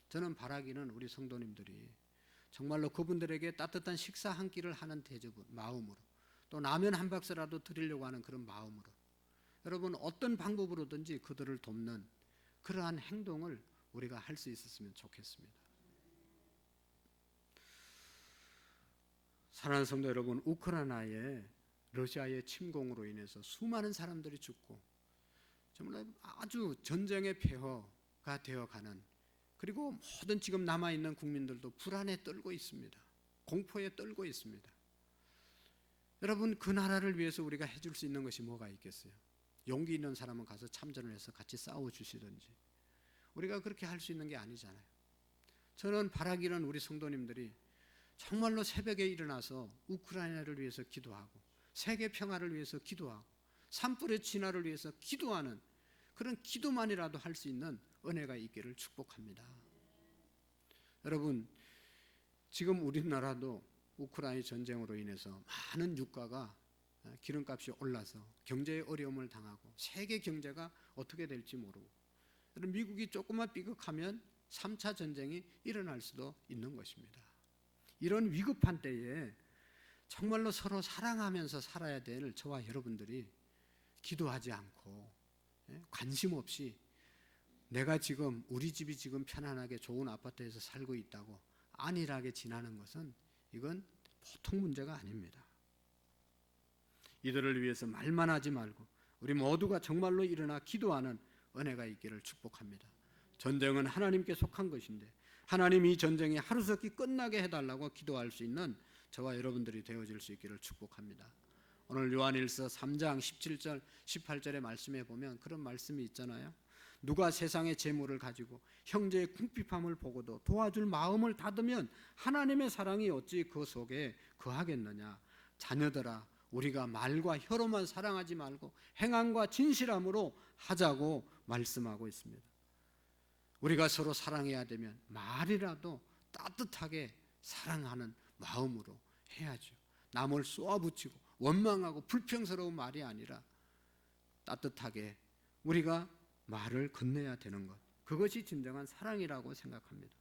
저는 바라기는 우리 성도님들이 정말로 그분들에게 따뜻한 식사 한 끼를 하는 대접은 마음으로, 또 라면 한 박스라도 드리려고 하는 그런 마음으로, 여러분 어떤 방법으로든지 그들을 돕는 그러한 행동을 우리가 할 수 있었으면 좋겠습니다. 사랑하는 성도 여러분, 우크라이나에 러시아의 침공으로 인해서 수많은 사람들이 죽고 정말 아주 전쟁의 폐허가 되어가는, 그리고 모든 지금 남아있는 국민들도 불안에 떨고 있습니다. 공포에 떨고 있습니다. 여러분, 그 나라를 위해서 우리가 해줄 수 있는 것이 뭐가 있겠어요? 용기 있는 사람은 가서 참전을 해서 같이 싸워주시든지, 우리가 그렇게 할 수 있는 게 아니잖아요. 저는 바라기는 우리 성도님들이 정말로 새벽에 일어나서 우크라이나를 위해서 기도하고, 세계 평화를 위해서 기도하고, 산불의 진화를 위해서 기도하는 그런 기도만이라도 할 수 있는 은혜가 있기를 축복합니다. 여러분, 지금 우리나라도 우크라이나 전쟁으로 인해서 많은 유가가, 기름값이 올라서 경제의 어려움을 당하고 세계 경제가 어떻게 될지 모르고, 미국이 조금만 삐걱하면 3차 전쟁이 일어날 수도 있는 것입니다. 이런 위급한 때에 정말로 서로 사랑하면서 살아야 될 저와 여러분들이 기도하지 않고 관심 없이 내가 지금 우리 집이 지금 편안하게 좋은 아파트에서 살고 있다고 안일하게 지나는 것은 이건 보통 문제가 아닙니다. 이들을 위해서 말만 하지 말고 우리 모두가 정말로 일어나 기도하는 은혜가 있기를 축복합니다. 전쟁은 하나님께 속한 것인데 하나님이 이 전쟁이 하루속히 끝나게 해달라고 기도할 수 있는 저와 여러분들이 되어질 수 있기를 축복합니다. 오늘 요한일서 3장 17절 18절의 말씀에 보면 그런 말씀이 있잖아요. 누가 세상의 재물을 가지고 형제의 궁핍함을 보고도 도와줄 마음을 닫으면 하나님의 사랑이 어찌 그 속에 거하겠느냐. 자녀들아, 우리가 말과 혀로만 사랑하지 말고 행함과 진실함으로 하자고 말씀하고 있습니다. 우리가 서로 사랑해야 되면 말이라도 따뜻하게 사랑하는 마음으로 해야죠. 남을 쏘아붙이고 원망하고 불평스러운 말이 아니라 따뜻하게 우리가 말을 건네야 되는 것, 그것이 진정한 사랑이라고 생각합니다.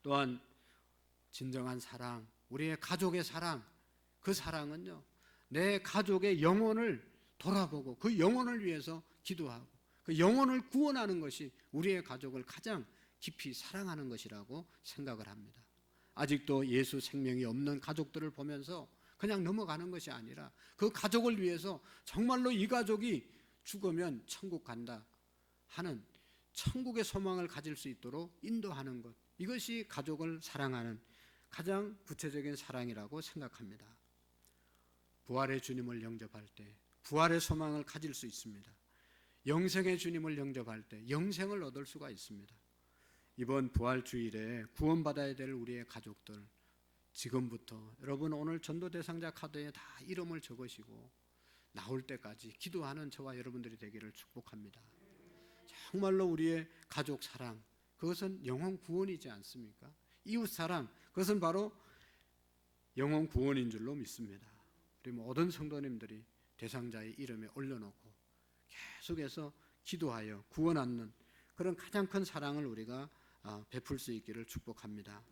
또한 진정한 사랑, 우리의 가족의 사랑, 그 사랑은요, 내 가족의 영혼을 돌아보고 그 영혼을 위해서 기도하고 그 영혼을 구원하는 것이 우리의 가족을 가장 깊이 사랑하는 것이라고 생각을 합니다. 아직도 예수 생명이 없는 가족들을 보면서 그냥 넘어가는 것이 아니라 그 가족을 위해서 정말로 이 가족이 죽으면 천국 간다 하는 천국의 소망을 가질 수 있도록 인도하는 것, 이것이 가족을 사랑하는 가장 구체적인 사랑이라고 생각합니다. 부활의 주님을 영접할 때 부활의 소망을 가질 수 있습니다. 영생의 주님을 영접할 때 영생을 얻을 수가 있습니다. 이번 부활 주일에 구원받아야 될 우리의 가족들, 지금부터 여러분 오늘 전도 대상자 카드에 다 이름을 적으시고 나올 때까지 기도하는 저와 여러분들이 되기를 축복합니다. 정말로 우리의 가족 사랑, 그것은 영혼 구원이지 않습니까? 이웃 사랑, 그것은 바로 영혼 구원인 줄로 믿습니다. 우리 모든 성도님들이 대상자의 이름에 올려놓고 계속해서 기도하여 구원 얻는 그런 가장 큰 사랑을 우리가 베풀 수 있기를 축복합니다.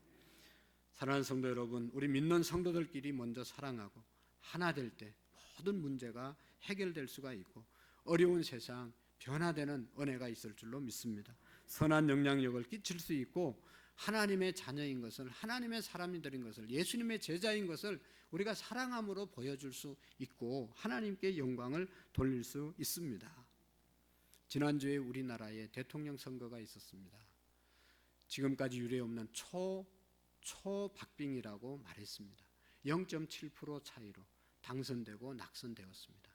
사랑하는 성도 여러분, 우리 믿는 성도들끼리 먼저 사랑하고 하나 될 때 모든 문제가 해결될 수가 있고 어려운 세상 변화되는 은혜가 있을 줄로 믿습니다. 선한 영향력을 끼칠 수 있고 하나님의 자녀인 것을, 하나님의 사람들인 것을, 예수님의 제자인 것을 우리가 사랑함으로 보여줄 수 있고 하나님께 영광을 돌릴 수 있습니다. 지난주에 우리나라에 대통령 선거가 있었습니다. 지금까지 유례 없는 초박빙이라고 말했습니다. 0.7% 차이로 당선되고 낙선되었습니다.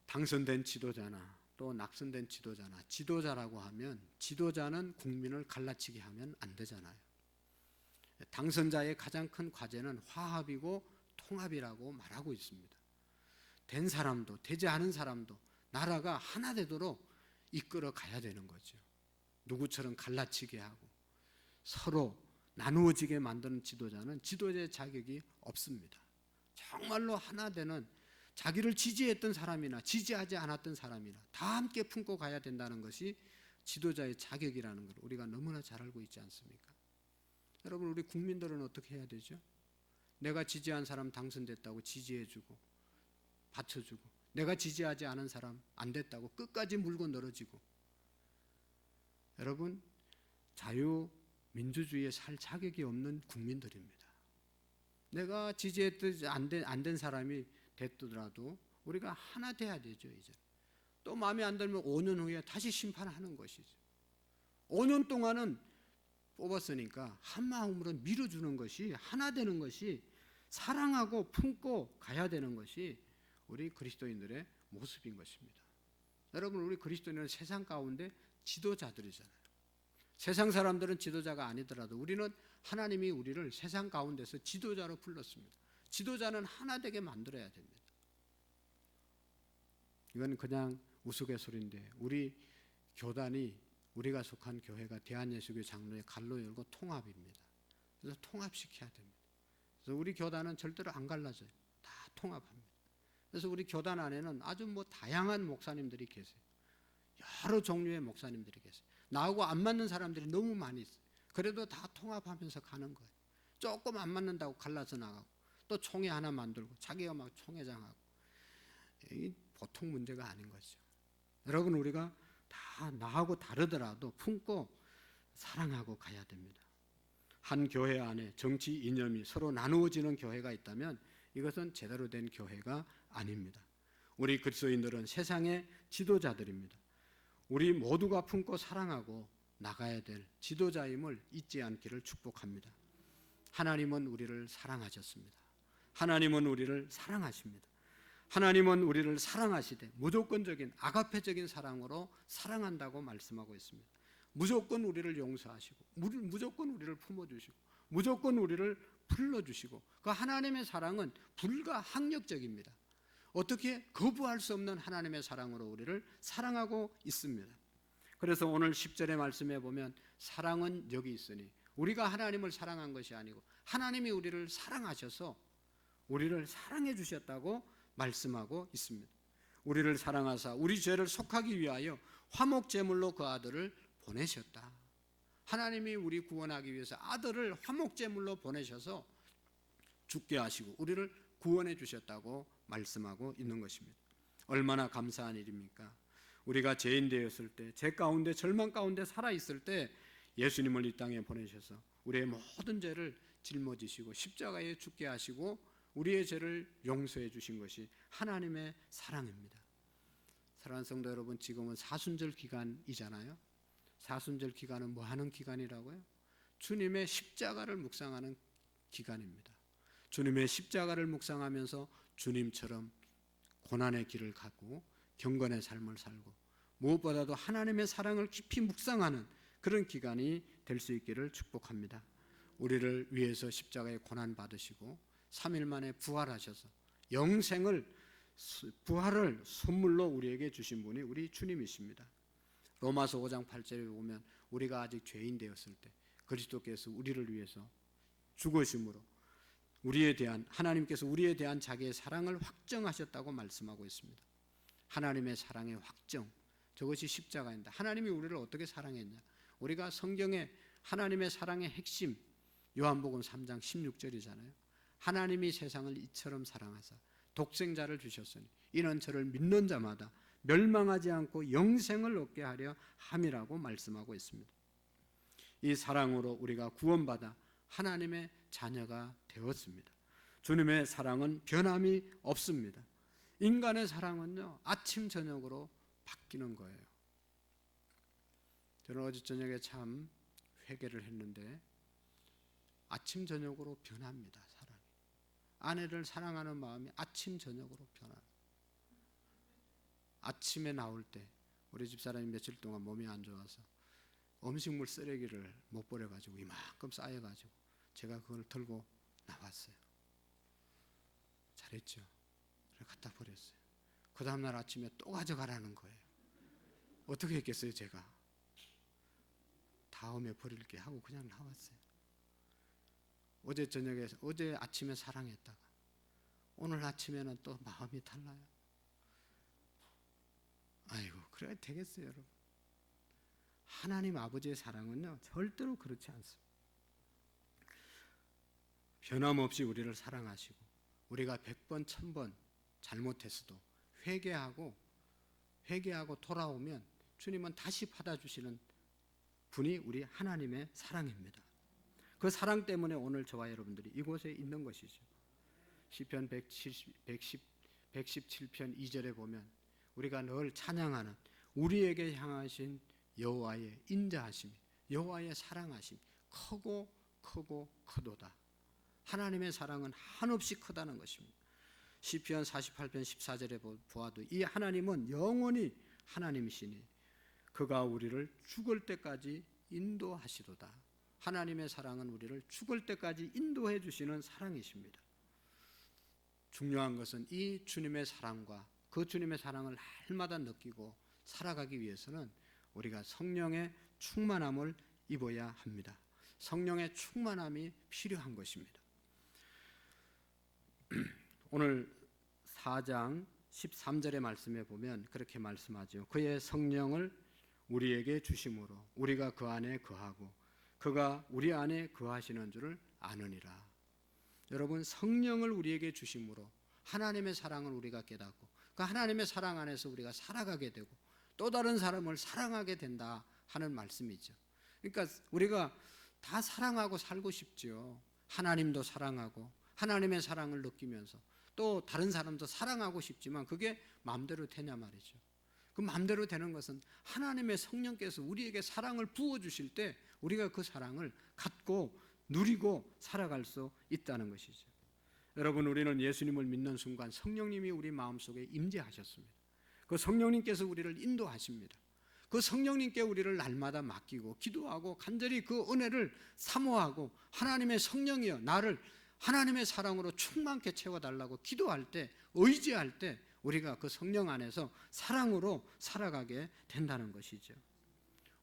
당선된 지도자나 또 낙선된 지도자나, 지도자라고 하면 지도자는 국민을 갈라치게 하면 안 되잖아요. 당선자의 가장 큰 과제는 화합이고 통합이라고 말하고 있습니다. 된 사람도 되지 않은 사람도 나라가 하나 되도록 이끌어 가야 되는 거죠. 누구처럼 갈라치게 하고 서로 나누어지게 만드는 지도자는 지도자의 자격이 없습니다. 정말로 하나 되는, 자기를 지지했던 사람이나 지지하지 않았던 사람이나 다 함께 품고 가야 된다는 것이 지도자의 자격이라는 걸 우리가 너무나 잘 알고 있지 않습니까? 여러분, 우리 국민들은 어떻게 해야 되죠? 내가 지지한 사람 당선됐다고 지지해주고 받쳐주고, 내가 지지하지 않은 사람 안 됐다고 끝까지 물고 늘어지고, 여러분, 자유민주주의에 살 자격이 없는 국민들입니다. 내가 지지했듯 안 된 사람이 됐더라도 우리가 하나 돼야 되죠. 이제 또 마음에 안 들면 5년 후에 다시 심판하는 것이죠. 5년 동안은 뽑았으니까 한 마음으로 밀어주는 것이, 하나 되는 것이, 사랑하고 품고 가야 되는 것이 우리 그리스도인들의 모습인 것입니다. 여러분, 우리 그리스도인은 세상 가운데 지도자들이잖아요. 세상 사람들은 지도자가 아니더라도 우리는 하나님이 우리를 세상 가운데서 지도자로 불렀습니다. 지도자는 하나 되게 만들어야 됩니다. 이건 그냥 우스갯소리인데 우리 교단이, 우리가 속한 교회가 대한예수교 장로의 갈로 열고 통합입니다. 그래서 통합시켜야 됩니다. 그래서 우리 교단은 절대로 안 갈라져요. 다 통합합니다. 그래서 우리 교단 안에는 아주 다양한 목사님들이 계세요. 여러 종류의 목사님들이 계세요. 나하고 안 맞는 사람들이 너무 많이 있어요. 그래도 다 통합하면서 가는 거예요. 조금 안 맞는다고 갈라서 나가고 또 총회 하나 만들고 자기가 막 총회장하고, 이 보통 문제가 아닌 거죠. 여러분, 우리가 다 나하고 다르더라도 품고 사랑하고 가야 됩니다. 한 교회 안에 정치 이념이 서로 나누어지는 교회가 있다면 이것은 제대로 된 교회가 아닙니다. 우리 그리스도인들은 세상의 지도자들입니다. 우리 모두가 품고 사랑하고 나가야 될 지도자임을 잊지 않기를 축복합니다. 하나님은 우리를 사랑하셨습니다. 하나님은 우리를 사랑하십니다. 하나님은 우리를 사랑하시되 무조건적인 아가페적인 사랑으로 사랑한다고 말씀하고 있습니다. 무조건 우리를 용서하시고 무조건 우리를 품어주시고 무조건 우리를 불러주시고, 그 하나님의 사랑은 불가항력적입니다. 어떻게 거부할 수 없는 하나님의 사랑으로 우리를 사랑하고 있습니다. 그래서 오늘 10절의 말씀에 보면 사랑은 여기 있으니, 우리가 하나님을 사랑한 것이 아니고 하나님이 우리를 사랑하셔서 우리를 사랑해 주셨다고 말씀하고 있습니다. 우리를 사랑하사 우리 죄를 속하기 위하여 화목제물로 그 아들을 보내셨다. 하나님이 우리 구원하기 위해서 아들을 화목제물로 보내셔서 죽게 하시고 우리를 구원해 주셨다고 말씀하고 있는 것입니다. 얼마나 감사한 일입니까? 우리가 죄인 되었을 때, 죄 가운데 절망 가운데 살아 있을 때 예수님을 이 땅에 보내셔서 우리의 모든 죄를 짊어지시고 십자가에 죽게 하시고 우리의 죄를 용서해 주신 것이 하나님의 사랑입니다. 사랑하는 성도 여러분, 지금은 사순절 기간이잖아요. 사순절 기간은 뭐 하는 기간이라고요? 주님의 십자가를 묵상하는 기간입니다. 주님의 십자가를 묵상하면서 주님처럼 고난의 길을 가고 경건의 삶을 살고 무엇보다도 하나님의 사랑을 깊이 묵상하는 그런 기간이 될 수 있기를 축복합니다. 우리를 위해서 십자가에 고난 받으시고 3일 만에 부활하셔서 영생을 부활을 선물로 우리에게 주신 분이 우리 주님이십니다. 로마서 5장 8절에 보면 우리가 아직 죄인 되었을 때 그리스도께서 우리를 위해서 죽으심으로 하나님께서 우리에 대한 자기의 사랑을 확정하셨다고 말씀하고 있습니다. 하나님의 사랑의 확정, 저것이 십자가입니다. 하나님이 우리를 어떻게 사랑했냐? 우리가 성경에 하나님의 사랑의 핵심 요한복음 3장 16절이잖아요. 하나님이 세상을 이처럼 사랑하사 독생자를 주셨으니 이는 저를 믿는 자마다 멸망하지 않고 영생을 얻게 하려 함이라고 말씀하고 있습니다. 이 사랑으로 우리가 구원받아 하나님의 자녀가 되었습니다. 주님의 사랑은 변함이 없습니다. 인간의 사랑은요, 아침 저녁으로 바뀌는 거예요. 저는 어제 저녁에 참 회개를 했는데 아침 저녁으로 변합니다. 사랑이. 아내를 사랑하는 마음이 아침 저녁으로 변합니다. 아침에 나올 때 우리 집사람이 며칠 동안 몸이 안 좋아서 음식물 쓰레기를 못 버려가지고 이만큼 쌓여가지고 제가 그걸 들고 나왔어요. 잘했죠. 그래서 갖다 버렸어요. 그 다음날 아침에 또 가져가라는 거예요. 어떻게 했겠어요 제가. 다음에 버릴게 하고 그냥 나왔어요. 어제 아침에 사랑했다가 오늘 아침에는 또 마음이 달라요. 아이고, 그래야 되겠어요 여러분. 하나님 아버지의 사랑은요 절대로 그렇지 않습니다. 변함없이 우리를 사랑하시고 우리가 100번 1000번 잘못했어도 회개하고 돌아오면 주님은 다시 받아주시는 분이 우리 하나님의 사랑입니다. 그 사랑 때문에 오늘 저와 여러분들이 이곳에 있는 것이죠. 시편 117편 2절에 보면 우리가 늘 찬양하는 우리에게 향하신 여호와의 인자하심, 여호와의 사랑하심 크고 크도다. 하나님의 사랑은 한없이 크다는 것입니다. 시편 48편 14절에 보아도 이 하나님은 영원히 하나님이시니 그가 우리를 죽을 때까지 인도하시도다. 하나님의 사랑은 우리를 죽을 때까지 인도해 주시는 사랑이십니다. 중요한 것은 이 주님의 사랑과 그 주님의 사랑을 날마다 느끼고 살아가기 위해서는 우리가 성령의 충만함을 입어야 합니다. 성령의 충만함이 필요한 것입니다. 오늘 4장 13절의 말씀에 보면 그렇게 말씀하죠. 그의 성령을 우리에게 주심으로 우리가 그 안에 거하고 그가 우리 안에 거하시는 줄을 아느니라. 여러분, 성령을 우리에게 주심으로 하나님의 사랑을 우리가 깨닫고 그 하나님의 사랑 안에서 우리가 살아가게 되고 또 다른 사람을 사랑하게 된다 하는 말씀이죠. 그러니까 우리가 다 사랑하고 살고 싶죠. 하나님도 사랑하고 하나님의 사랑을 느끼면서 또 다른 사람도 사랑하고 싶지만 그게 마음대로 되냐 말이죠. 그 마음대로 되는 것은 하나님의 성령께서 우리에게 사랑을 부어주실 때 우리가 그 사랑을 갖고 누리고 살아갈 수 있다는 것이죠. 여러분, 우리는 예수님을 믿는 순간 성령님이 우리 마음속에 임재하셨습니다. 그 성령님께서 우리를 인도하십니다. 그 성령님께 우리를 날마다 맡기고 기도하고 간절히 그 은혜를 사모하고 하나님의 성령이여 나를 하나님의 사랑으로 충만케 채워달라고 기도할 때, 의지할 때 우리가 그 성령 안에서 사랑으로 살아가게 된다는 것이죠.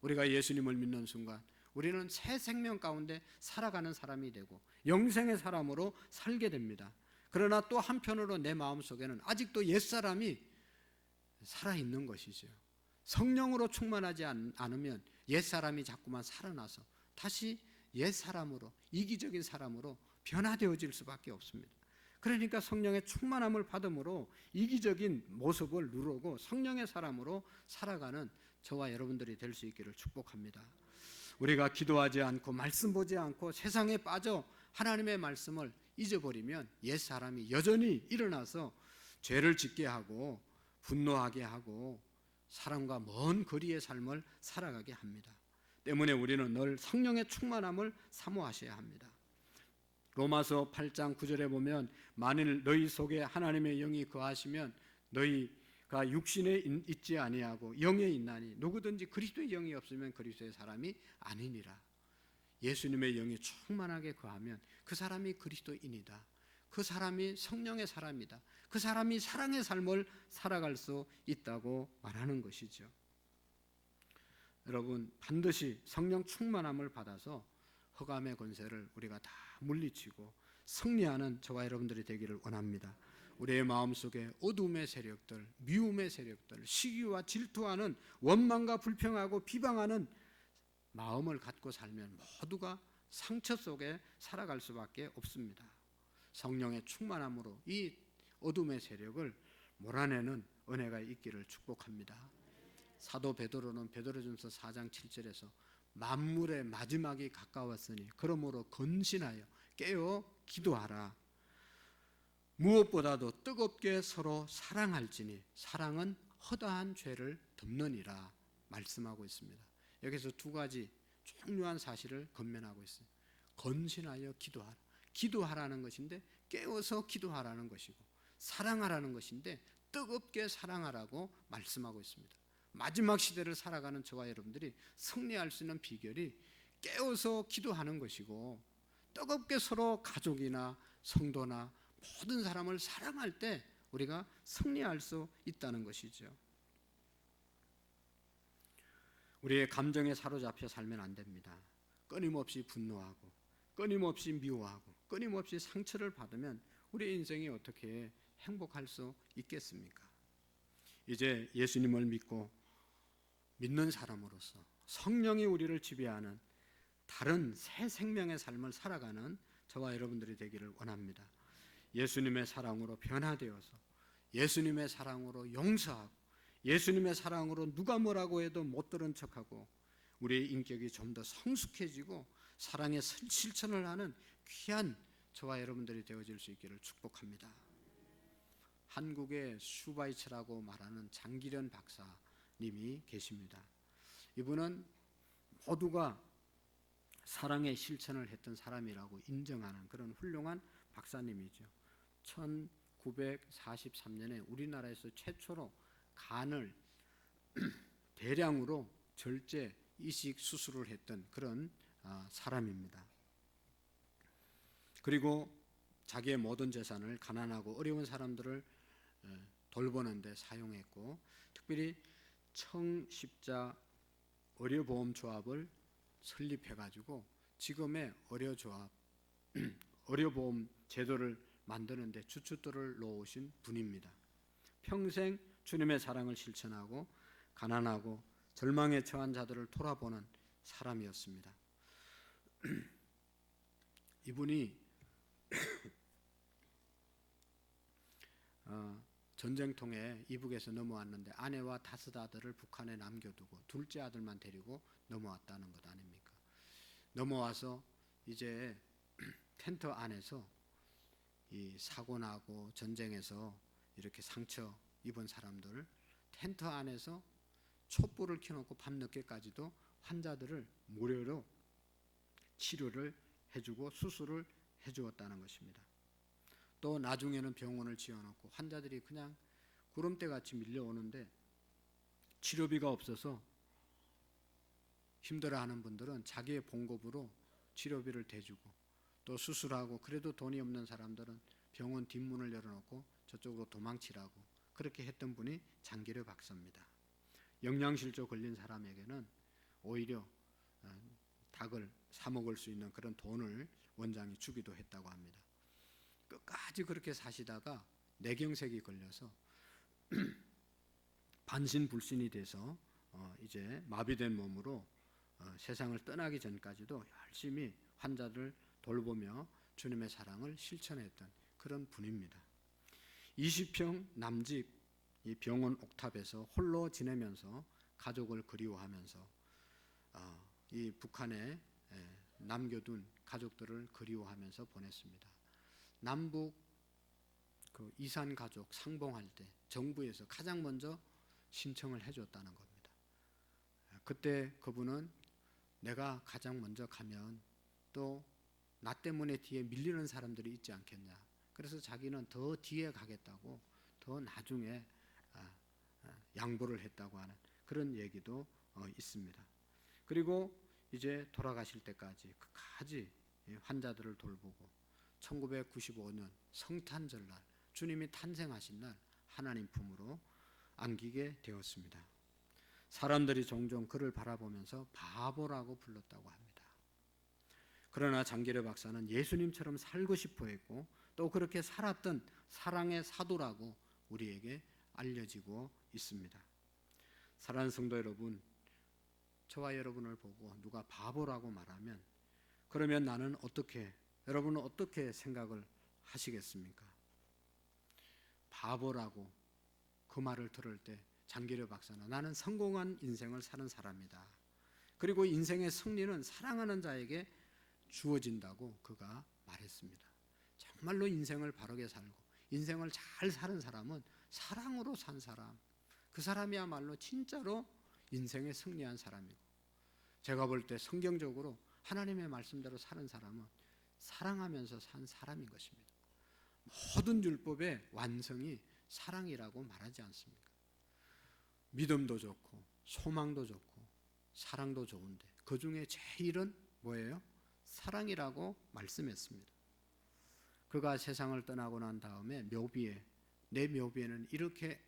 우리가 예수님을 믿는 순간 우리는 새 생명 가운데 살아가는 사람이 되고 영생의 사람으로 살게 됩니다. 그러나 또 한편으로 내 마음속에는 아직도 옛사람이 살아있는 것이죠. 성령으로 충만하지 않으면 옛사람이 자꾸만 살아나서 다시 옛사람으로, 이기적인 사람으로 변화되어질 수밖에 없습니다. 그러니까 성령의 충만함을 받음으로 이기적인 모습을 누르고 성령의 사람으로 살아가는 저와 여러분들이 될 수 있기를 축복합니다. 우리가 기도하지 않고 말씀 보지 않고 세상에 빠져 하나님의 말씀을 잊어버리면 옛사람이 여전히 일어나서 죄를 짓게 하고 분노하게 하고 사람과 먼 거리의 삶을 살아가게 합니다. 때문에 우리는 늘 성령의 충만함을 사모하셔야 합니다. 로마서 8장 9절에 보면 만일 너희 속에 하나님의 영이 거하시면 너희가 육신에 있지 아니하고 영에 있나니 누구든지 그리스도의 영이 없으면 그리스도의 사람이 아니니라. 예수님의 영이 충만하게 거하면 그 사람이 그리스도인이다. 그 사람이 성령의 사람이다. 그 사람이 사랑의 삶을 살아갈 수 있다고 말하는 것이죠. 여러분, 반드시 성령 충만함을 받아서 흑암의 권세를 우리가 다 물리치고 승리하는 저와 여러분들이 되기를 원합니다. 우리의 마음속에 어둠의 세력들, 미움의 세력들, 시기와 질투하는 원망과 불평하고 비방하는 마음을 갖고 살면 모두가 상처 속에 살아갈 수밖에 없습니다. 성령의 충만함으로 이 어둠의 세력을 몰아내는 은혜가 있기를 축복합니다. 사도 베드로는 베드로전서 4장 7절에서 만물의 마지막이 가까웠으니 그러므로 건신하여 깨어 기도하라. 무엇보다도 뜨겁게 서로 사랑할지니 사랑은 허다한 죄를 덮느니라 말씀하고 있습니다. 여기서 두 가지 중요한 사실을 건면하고 있어요. 건신하여 기도하라. 기도하라는 것인데 깨어서 기도하라는 것이고, 사랑하라는 것인데 뜨겁게 사랑하라고 말씀하고 있습니다. 마지막 시대를 살아가는 저와 여러분들이 승리할 수 있는 비결이 깨어서 기도하는 것이고, 뜨겁게 서로 가족이나 성도나 모든 사람을 사랑할 때 우리가 승리할 수 있다는 것이죠. 우리의 감정에 사로잡혀 살면 안 됩니다. 끊임없이 분노하고 끊임없이 미워하고 끊임없이 상처를 받으면 우리의 인생이 어떻게 행복할 수 있겠습니까? 이제 예수님을 믿는 사람으로서 성령이 우리를 지배하는 다른 새 생명의 삶을 살아가는 저와 여러분들이 되기를 원합니다. 예수님의 사랑으로 변화되어서 예수님의 사랑으로 용서하고 예수님의 사랑으로 누가 뭐라고 해도 못 들은 척하고 우리의 인격이 좀 더 성숙해지고 사랑의 실천을 하는 귀한 저와 여러분들이 되어질 수 있기를 축복합니다. 한국의 슈바이처라고 말하는 장기련 박사님이 계십니다. 이분은 모두가 사랑의 실천을 했던 사람이라고 인정하는 그런 훌륭한 박사님이죠. 1943년에 우리나라에서 최초로 간을 대량으로 절제 이식 수술을 했던 그런 사람입니다. 그리고 자기의 모든 재산을 가난하고 어려운 사람들을 돌보는 데 사용했고, 특별히 청십자 의료보험조합을 설립해가지고 지금의 의료보험 제도를 만드는 데 주춧돌을 놓으신 분입니다. 평생 주님의 사랑을 실천하고 가난하고 절망에 처한 자들을 돌아보는 사람이었습니다. 이분이 전쟁통에 이북에서 넘어왔는데 아내와 5 아들을 북한에 남겨두고 둘째 아들만 데리고 넘어왔다는 것 아닙니까? 넘어와서 이제 텐트 안에서 이 사고 나고 전쟁에서 이렇게 상처 입은 사람들 텐트 안에서 촛불을 켜놓고 밤늦게까지도 환자들을 무료로 치료를 해주고 수술을 해주었다는 것입니다. 또 나중에는 병원을 지어놓고 환자들이 그냥 구름대같이 밀려오는데 치료비가 없어서 힘들어하는 분들은 자기의 봉급으로 치료비를 대주고, 또 수술하고 그래도 돈이 없는 사람들은 병원 뒷문을 열어놓고 저쪽으로 도망치라고 그렇게 했던 분이 장기려 박사입니다. 영양실조 걸린 사람에게는 오히려 닭을 사 먹을 수 있는 그런 돈을 원장이 주기도 했다고 합니다. 끝까지 그렇게 사시다가 뇌경색이 걸려서 반신불신이 돼서 이제 마비된 몸으로 세상을 떠나기 전까지도 열심히 환자들 돌보며 주님의 사랑을 실천했던 그런 분입니다. 20평 남집 이 병원 옥탑에서 홀로 지내면서 가족을 그리워하면서 이 북한에 남겨둔 가족들을 그리워하면서 보냈습니다. 남북 그 이산 가족 상봉할 때 정부에서 가장 먼저 신청을 해줬다는 겁니다. 그때 그분은 내가 가장 먼저 가면 또 나 때문에 뒤에 밀리는 사람들이 있지 않겠냐. 그래서 자기는 더 뒤에 가겠다고 더 나중에 양보를 했다고 하는 그런 얘기도 있습니다. 그리고 이제 돌아가실 때까지 끝까지 환자들을 돌보고 1995년 성탄절날 주님이 탄생하신 날 하나님 품으로 안기게 되었습니다. 사람들이 종종 그를 바라보면서 바보라고 불렀다고 합니다. 그러나 장기려 박사는 예수님처럼 살고 싶어 했고 또 그렇게 살았던 사랑의 사도라고 우리에게 알려지고 있습니다. 사랑하는 성도 여러분, 저와 여러분을 보고 누가 바보라고 말하면 그러면 여러분은 어떻게 생각을 하시겠습니까? 바보라고 그 말을 들을 때 장기려 박사는 나는 성공한 인생을 사는 사람이다. 그리고 인생의 승리는 사랑하는 자에게 주어진다고 그가 말했습니다. 정말로 인생을 바르게 살고 인생을 잘 사는 사람은 사랑으로 산 사람, 그 사람이야말로 진짜로 인생에 승리한 사람이고, 제가 볼 때 성경적으로 하나님의 말씀대로 사는 사람은 사랑하면서 산 사람인 것입니다. 모든 율법의 완성이 사랑이라고 말하지 않습니까? 믿음도 좋고 소망도 좋고 사랑도 좋은데 그 중에 제일은 뭐예요? 사랑이라고 말씀했습니다. 그가 세상을 떠나고 난 다음에 내 묘비에는 이렇게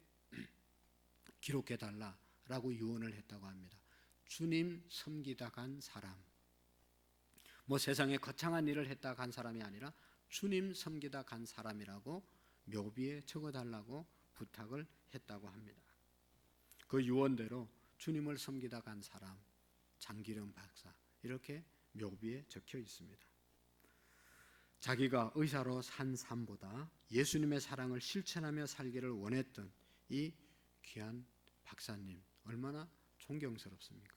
기록해 달라라고 유언을 했다고 합니다. 주님 섬기다 간 사람, 세상에 거창한 일을 했다 간 사람이 아니라 주님 섬기다 간 사람이라고 묘비에 적어달라고 부탁을 했다고 합니다. 그 유언대로 주님을 섬기다 간 사람 장기령 박사 이렇게 묘비에 적혀 있습니다. 자기가 의사로 산 삶보다 예수님의 사랑을 실천하며 살기를 원했던 이 귀한 박사님 얼마나 존경스럽습니까?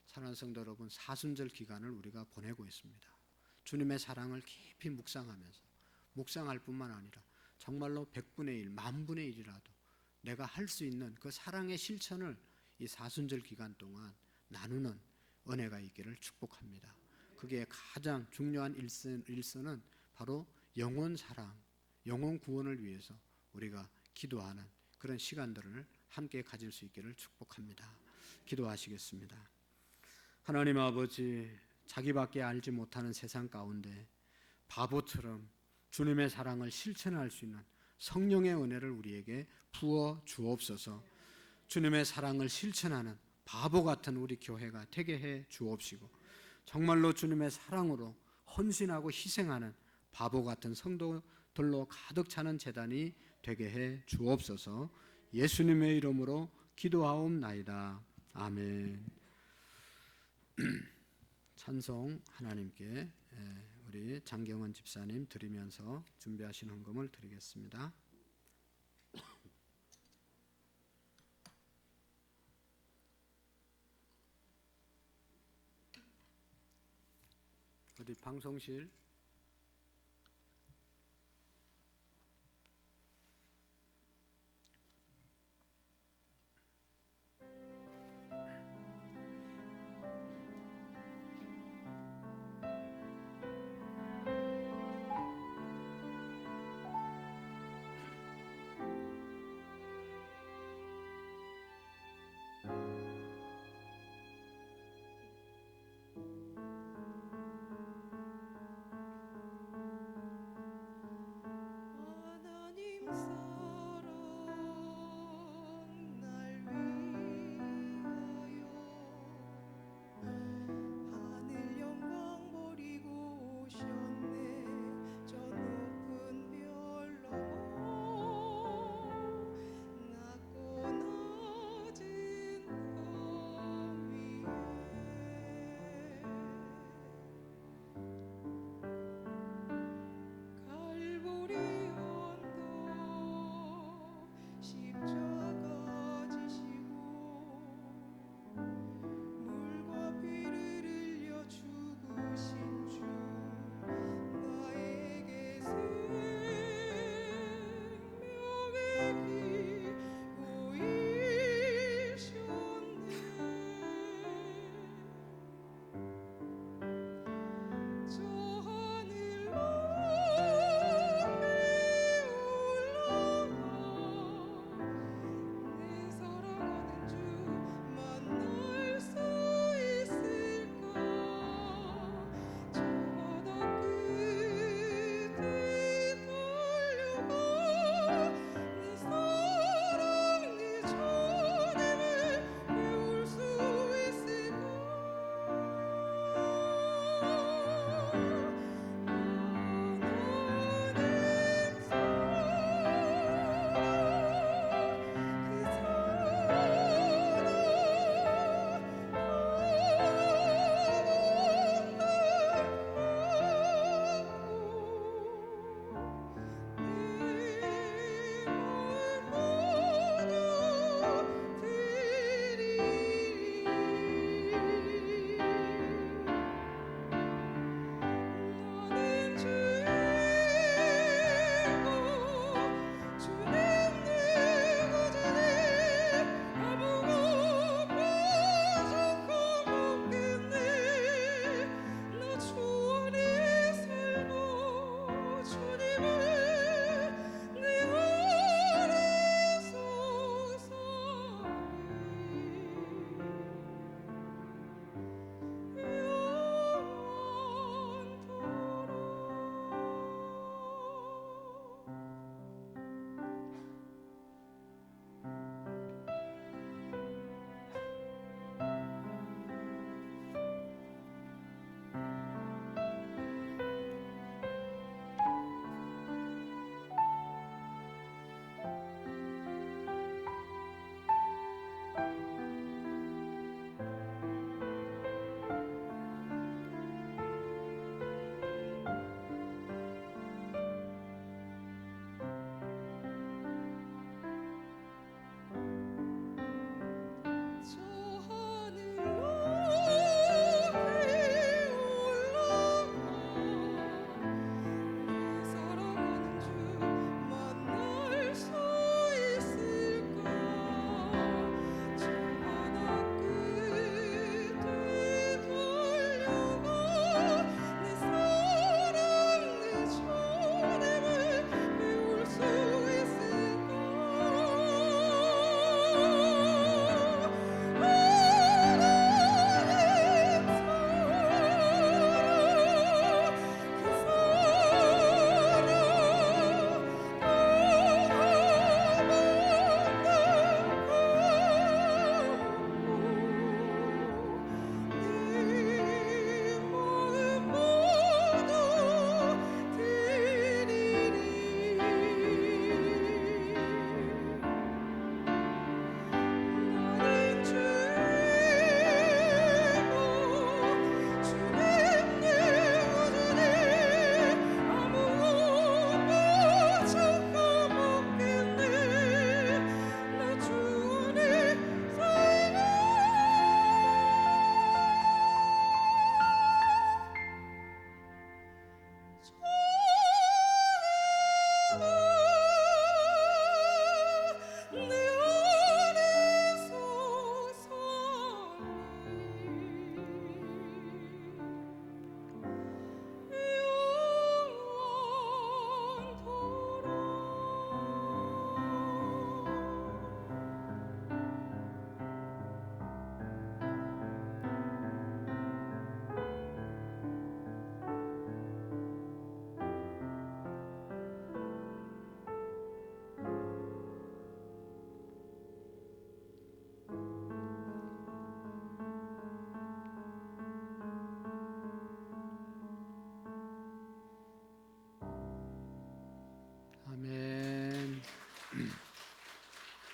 사랑하는 성도 여러분, 사순절 기간을 우리가 보내고 있습니다. 주님의 사랑을 깊이 묵상할 뿐만 아니라 정말로 100분의 1, 10,000분의 1이라도 내가 할 수 있는 그 사랑의 실천을 이 사순절 기간 동안 나누는 은혜가 있기를 축복합니다. 그게 가장 중요한 일선은 바로 영혼 사랑, 영혼 구원을 위해서 우리가 기도하는 그런 시간들을 함께 가질 수 있기를 축복합니다. 기도하시겠습니다. 하나님 아버지, 자기밖에 알지 못하는 세상 가운데 바보처럼 주님의 사랑을 실천할 수 있는 성령의 은혜를 우리에게 부어 주옵소서. 주님의 사랑을 실천하는 바보 같은 우리 교회가 되게 해 주옵시고, 정말로 주님의 사랑으로 헌신하고 희생하는 바보 같은 성도들로 가득 차는 제단이 되게 해 주옵소서. 예수님의 이름으로 기도하옵나이다. 아멘. 찬송 하나님께 우리 장경원 집사님 드리면서 준비하신 헌금을 드리겠습니다. 어디 방송실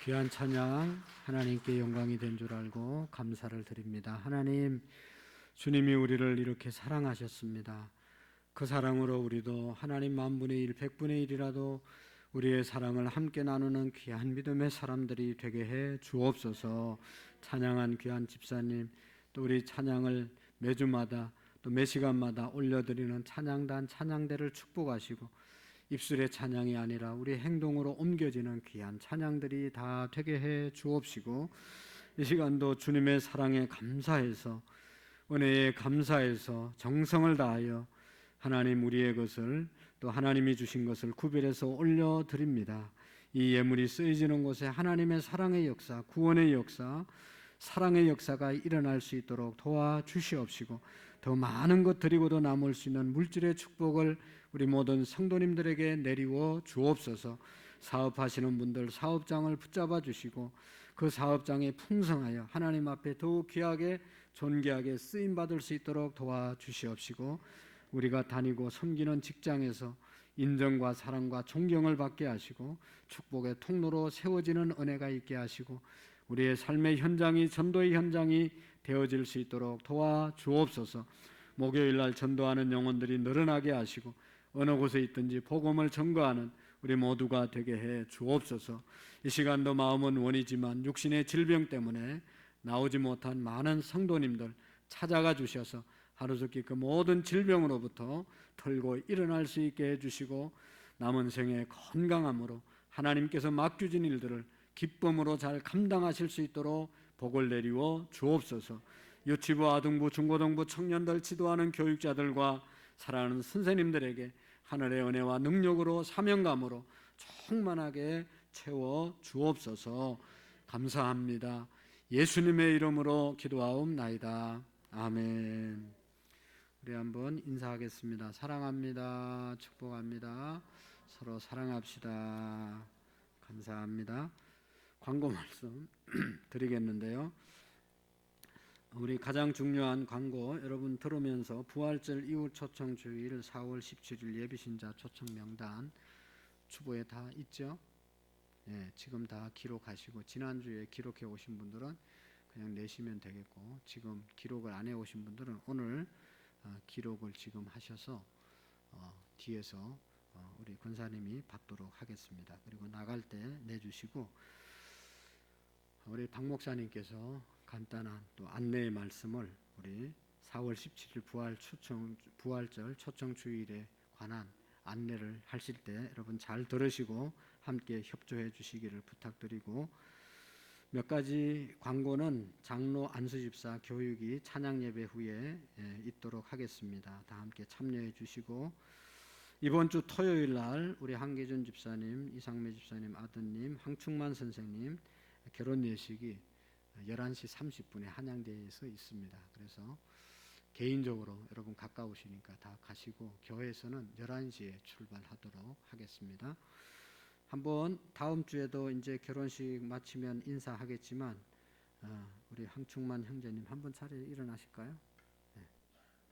귀한 찬양 하나님께 영광이 된 줄 알고 감사를 드립니다. 하나님, 주님이 우리를 이렇게 사랑하셨습니다. 그 사랑으로 우리도 하나님 만분의 일, 백분의 일이라도 우리의 사랑을 함께 나누는 귀한 믿음의 사람들이 되게 해 주옵소서. 찬양한 귀한 집사님, 또 우리 찬양을 매주마다 또 매 시간마다 올려드리는 찬양단, 찬양대를 축복하시고 입술의 찬양이 아니라 우리 행동으로 옮겨지는 귀한 찬양들이 다 되게 해 주옵시고, 이 시간도 주님의 사랑에 감사해서, 은혜에 감사해서 정성을 다하여 하나님 우리의 것을, 또 하나님이 주신 것을 구별해서 올려드립니다. 이 예물이 쓰여지는 곳에 하나님의 사랑의 역사, 구원의 역사, 사랑의 역사가 일어날 수 있도록 도와주시옵시고, 더 많은 것 드리고도 남을 수 있는 물질의 축복을 우리 모든 성도님들에게 내리워 주옵소서. 사업하시는 분들 사업장을 붙잡아 주시고 그 사업장에 풍성하여 하나님 앞에 더욱 귀하게 존귀하게 쓰임받을 수 있도록 도와주시옵시고, 우리가 다니고 섬기는 직장에서 인정과 사랑과 존경을 받게 하시고 축복의 통로로 세워지는 은혜가 있게 하시고 우리의 삶의 현장이 전도의 현장이 되어질 수 있도록 도와주옵소서. 목요일 날 전도하는 영혼들이 늘어나게 하시고 어느 곳에 있든지 복음을 전거하는 우리 모두가 되게 해 주옵소서. 이 시간도 마음은 원이지만 육신의 질병 때문에 나오지 못한 많은 성도님들 찾아가 주셔서 하루속히 그 모든 질병으로부터 털고 일어날 수 있게 해주시고 남은 생에 건강함으로 하나님께서 맡겨진 일들을 기쁨으로 잘 감당하실 수 있도록 복을 내리워 주옵소서. 유치부, 아동부, 중고등부 청년들 지도하는 교육자들과 사랑하는 선생님들에게 하늘의 은혜와 능력으로 사명감으로 충만하게 채워 주옵소서. 감사합니다. 예수님의 이름으로 기도하옵나이다. 아멘. 우리 한번 인사하겠습니다. 사랑합니다. 축복합니다. 서로 사랑합시다. 감사합니다. 광고 말씀 드리겠는데요. 우리 가장 중요한 광고 여러분 들으면서 부활절 이후 초청 주일 4월 17일 예비신자 초청 명단 주보에 다 있죠? 네, 지금 다 기록하시고 지난주에 기록해 오신 분들은 그냥 내시면 되겠고, 지금 기록을 안 해 오신 분들은 오늘 기록을 지금 하셔서 뒤에서 우리 권사님이 받도록 하겠습니다. 그리고 나갈 때 내주시고, 우리 박 목사님께서 간단한 또 안내의 말씀을 우리 4월 17일 부활절 초청 주일에 관한 안내를 하실 때 여러분 잘 들으시고 함께 협조해 주시기를 부탁드리고, 몇 가지 광고는 장로 안수집사 교육이 찬양 예배 후에 있도록 하겠습니다. 다 함께 참여해 주시고, 이번 주 토요일 날 우리 한계준 집사님, 이상매 집사님 아드님, 황충만 선생님 결혼 예식이 11시 30분에 한양대에서 있습니다. 그래서 개인적으로 여러분 가까우시니까 다 가시고 교회에서는 11시에 출발하도록 하겠습니다. 한번 다음 주에도 이제 결혼식 마치면 인사하겠지만 우리 황충만 형제님 한번 자리에 일어나실까요? 네.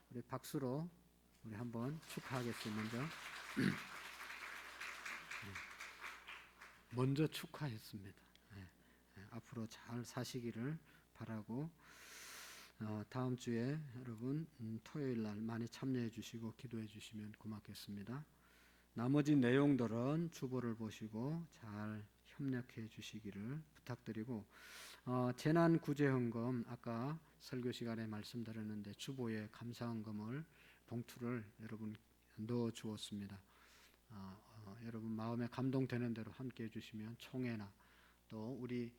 우리 박수로 우리 한번 축하하겠습니다. 네. 먼저 축하했습니다. 네. 네. 앞으로 잘 사시기를 바라고, 다음 주에 여러분 토요일 날 많이 참여해 주시고 기도해 주시면 고맙겠습니다. 나머지 내용들은 주보를 보시고 잘 협력해 주시기를 부탁드리고, 재난구제헌금 아까 설교 시간에 말씀드렸는데 주보에 감사헌금을 봉투를 여러분 넣어 주었습니다. 여러분 마음에 감동되는 대로 함께 해주시면 총회나 또 우리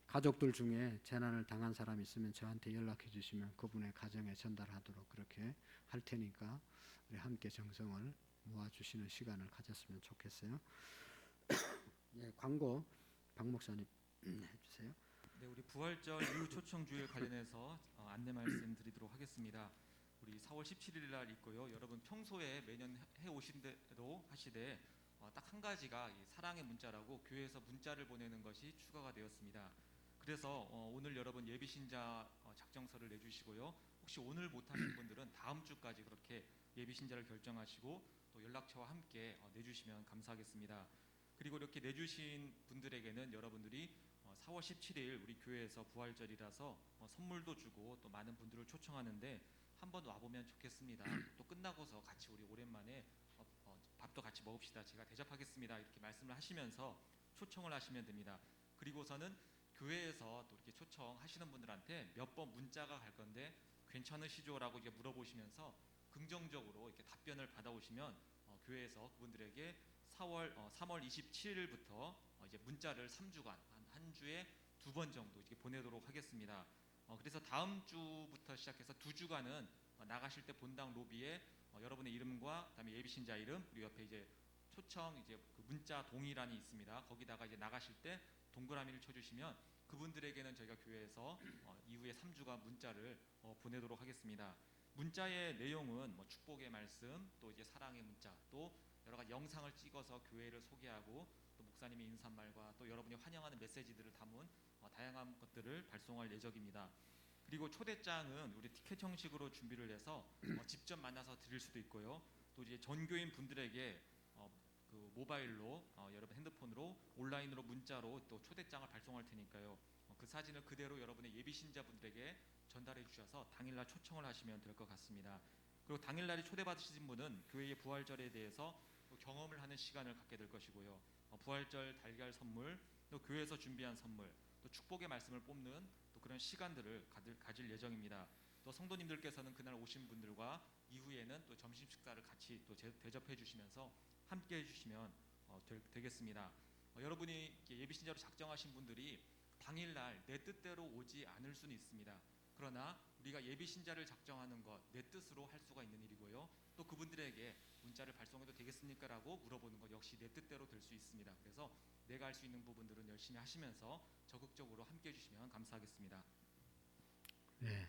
가족들 중에 재난을 당한 사람이 있으면 저한테 연락해 주시면 그분의 가정에 전달하도록 그렇게 할 테니까 우리 함께 정성을 모아주시는 시간을 가졌으면 좋겠어요. 네, 광고 박 목사님 해주세요. 네, 우리 부활절 이후 초청 주일 관련해서 안내 말씀드리도록 하겠습니다. 우리 4월 17일 날 있고요. 여러분 평소에 매년 해 오신 대로 하시되 딱 한 가지가 이 사랑의 문자라고 교회에서 문자를 보내는 것이 추가가 되었습니다. 그래서 오늘 여러분 예비신자 작정서를 내주시고요. 혹시 오늘 못하신 분들은 다음 주까지 그렇게 예비신자를 결정하시고 또 연락처와 함께 내주시면 감사하겠습니다. 그리고 이렇게 내주신 분들에게는 여러분들이 4월 17일 우리 교회에서 부활절이라서 선물도 주고 또 많은 분들을 초청하는데 한번 와보면 좋겠습니다. 또 끝나고서 같이 우리 오랜만에 밥도 같이 먹읍시다. 제가 대접하겠습니다. 이렇게 말씀을 하시면서 초청을 하시면 됩니다. 그리고서는 교회에서 또 이렇게 초청하시는 분들한테 몇 번 문자가 갈 건데 괜찮으시죠?라고 이렇게 물어보시면서 긍정적으로 이렇게 답변을 받아오시면 교회에서 그분들에게 3월 27일부터 이제 문자를 3주간 한 주에 2번 정도 이렇게 보내도록 하겠습니다. 그래서 다음 주부터 시작해서 2주간은 나가실 때 본당 로비에 여러분의 이름과 그다음에 예비신자 이름 그리고 옆에 이제 초청 이제 그 문자 동의란이 있습니다. 거기다가 이제 나가실 때 동그라미를 쳐주시면 그분들에게는 저희가 교회에서 이후에 3주간 문자를 보내도록 하겠습니다. 문자의 내용은 뭐 축복의 말씀, 또 이제 사랑의 문자, 또 여러 가지 영상을 찍어서 교회를 소개하고 또 목사님의 인사말과 또 여러분이 환영하는 메시지들을 담은 다양한 것들을 발송할 예정입니다. 그리고 초대장은 우리 티켓 형식으로 준비를 해서 직접 만나서 드릴 수도 있고요. 또 이제 전교인 분들에게 그 모바일로 여러분 핸드폰으로 온라인으로 문자로 또 초대장을 발송할 테니까요. 그 사진을 그대로 여러분의 예비신자분들에게 전달해 주셔서 당일날 초청을 하시면 될 것 같습니다. 그리고 당일날에 초대받으신 분은 교회의 부활절에 대해서 경험을 하는 시간을 갖게 될 것이고요. 부활절 달걀 선물, 또 교회에서 준비한 선물, 또 축복의 말씀을 뽑는 또 그런 시간들을 가질 예정입니다. 또 성도님들께서는 그날 오신 분들과 이후에는 또 점심 식사를 같이 또 대접해 주시면서 함께 해주시면 되겠습니다. 여러분이 예비신자로 작정하신 분들이 당일날 내 뜻대로 오지 않을 수는 있습니다. 그러나 우리가 예비신자를 작정하는 것 내 뜻으로 할 수가 있는 일이고요. 또 그분들에게 문자를 발송해도 되겠습니까? 라고 물어보는 것 역시 내 뜻대로 될 수 있습니다. 그래서 내가 할 수 있는 부분들은 열심히 하시면서 적극적으로 함께 해주시면 감사하겠습니다. 네.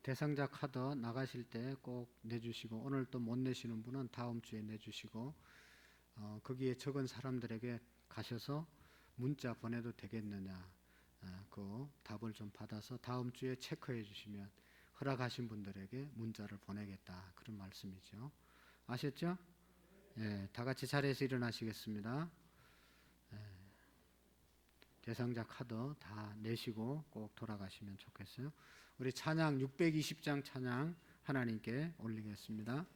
대상자 카드 나가실 때 꼭 내주시고 오늘 또 못 내시는 분은 다음 주에 내주시고 거기에 적은 사람들에게 가셔서 문자 보내도 되겠느냐 그 답을 좀 받아서 다음 주에 체크해 주시면 허락하신 분들에게 문자를 보내겠다 그런 말씀이죠. 아셨죠? 예, 다 같이 자리에서 일어나시겠습니다. 대상자 카드 다 내시고 꼭 돌아가시면 좋겠어요. 우리 찬양 620장 찬양 하나님께 올리겠습니다.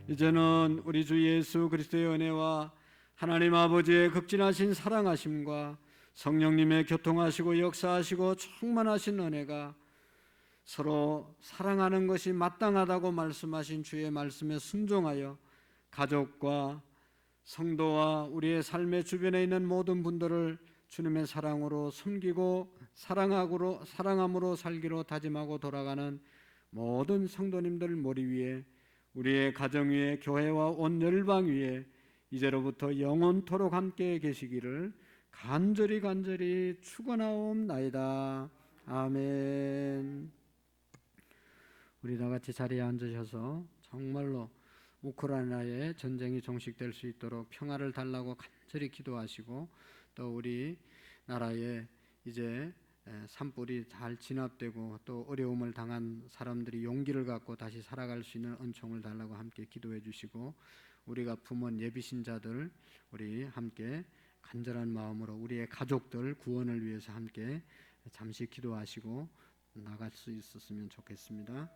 이제는 우리 주 예수 그리스도의 은혜와 하나님 아버지의 극진하신 사랑하심과 성령님의 교통하시고 역사하시고 충만하신 은혜가 서로 사랑하는 것이 마땅하다고 말씀하신 주의 말씀에 순종하여 가족과 성도와 우리의 삶의 주변에 있는 모든 분들을 주님의 사랑으로 섬기고 사랑함으로 살기로 다짐하고 돌아가는 모든 성도님들 머리 위에 우리의 가정 위에 교회와 온 열방 위에 이제로부터 영원토록 함께 계시기를 간절히 축원하옵나이다. 아멘. 우리 다 같이 자리에 앉으셔서 정말로 우크라이나에 전쟁이 종식될 수 있도록 평화를 달라고 간절히 기도하시고, 또 우리 나라에 이제 산불이 잘 진압되고 또 어려움을 당한 사람들이 용기를 갖고 다시 살아갈 수 있는 은총을 달라고 함께 기도해 주시고, 우리가 품은 예비신자들 우리 함께 간절한 마음으로 우리의 가족들 구원을 위해서 함께 잠시 기도하시고 나갈 수 있었으면 좋겠습니다.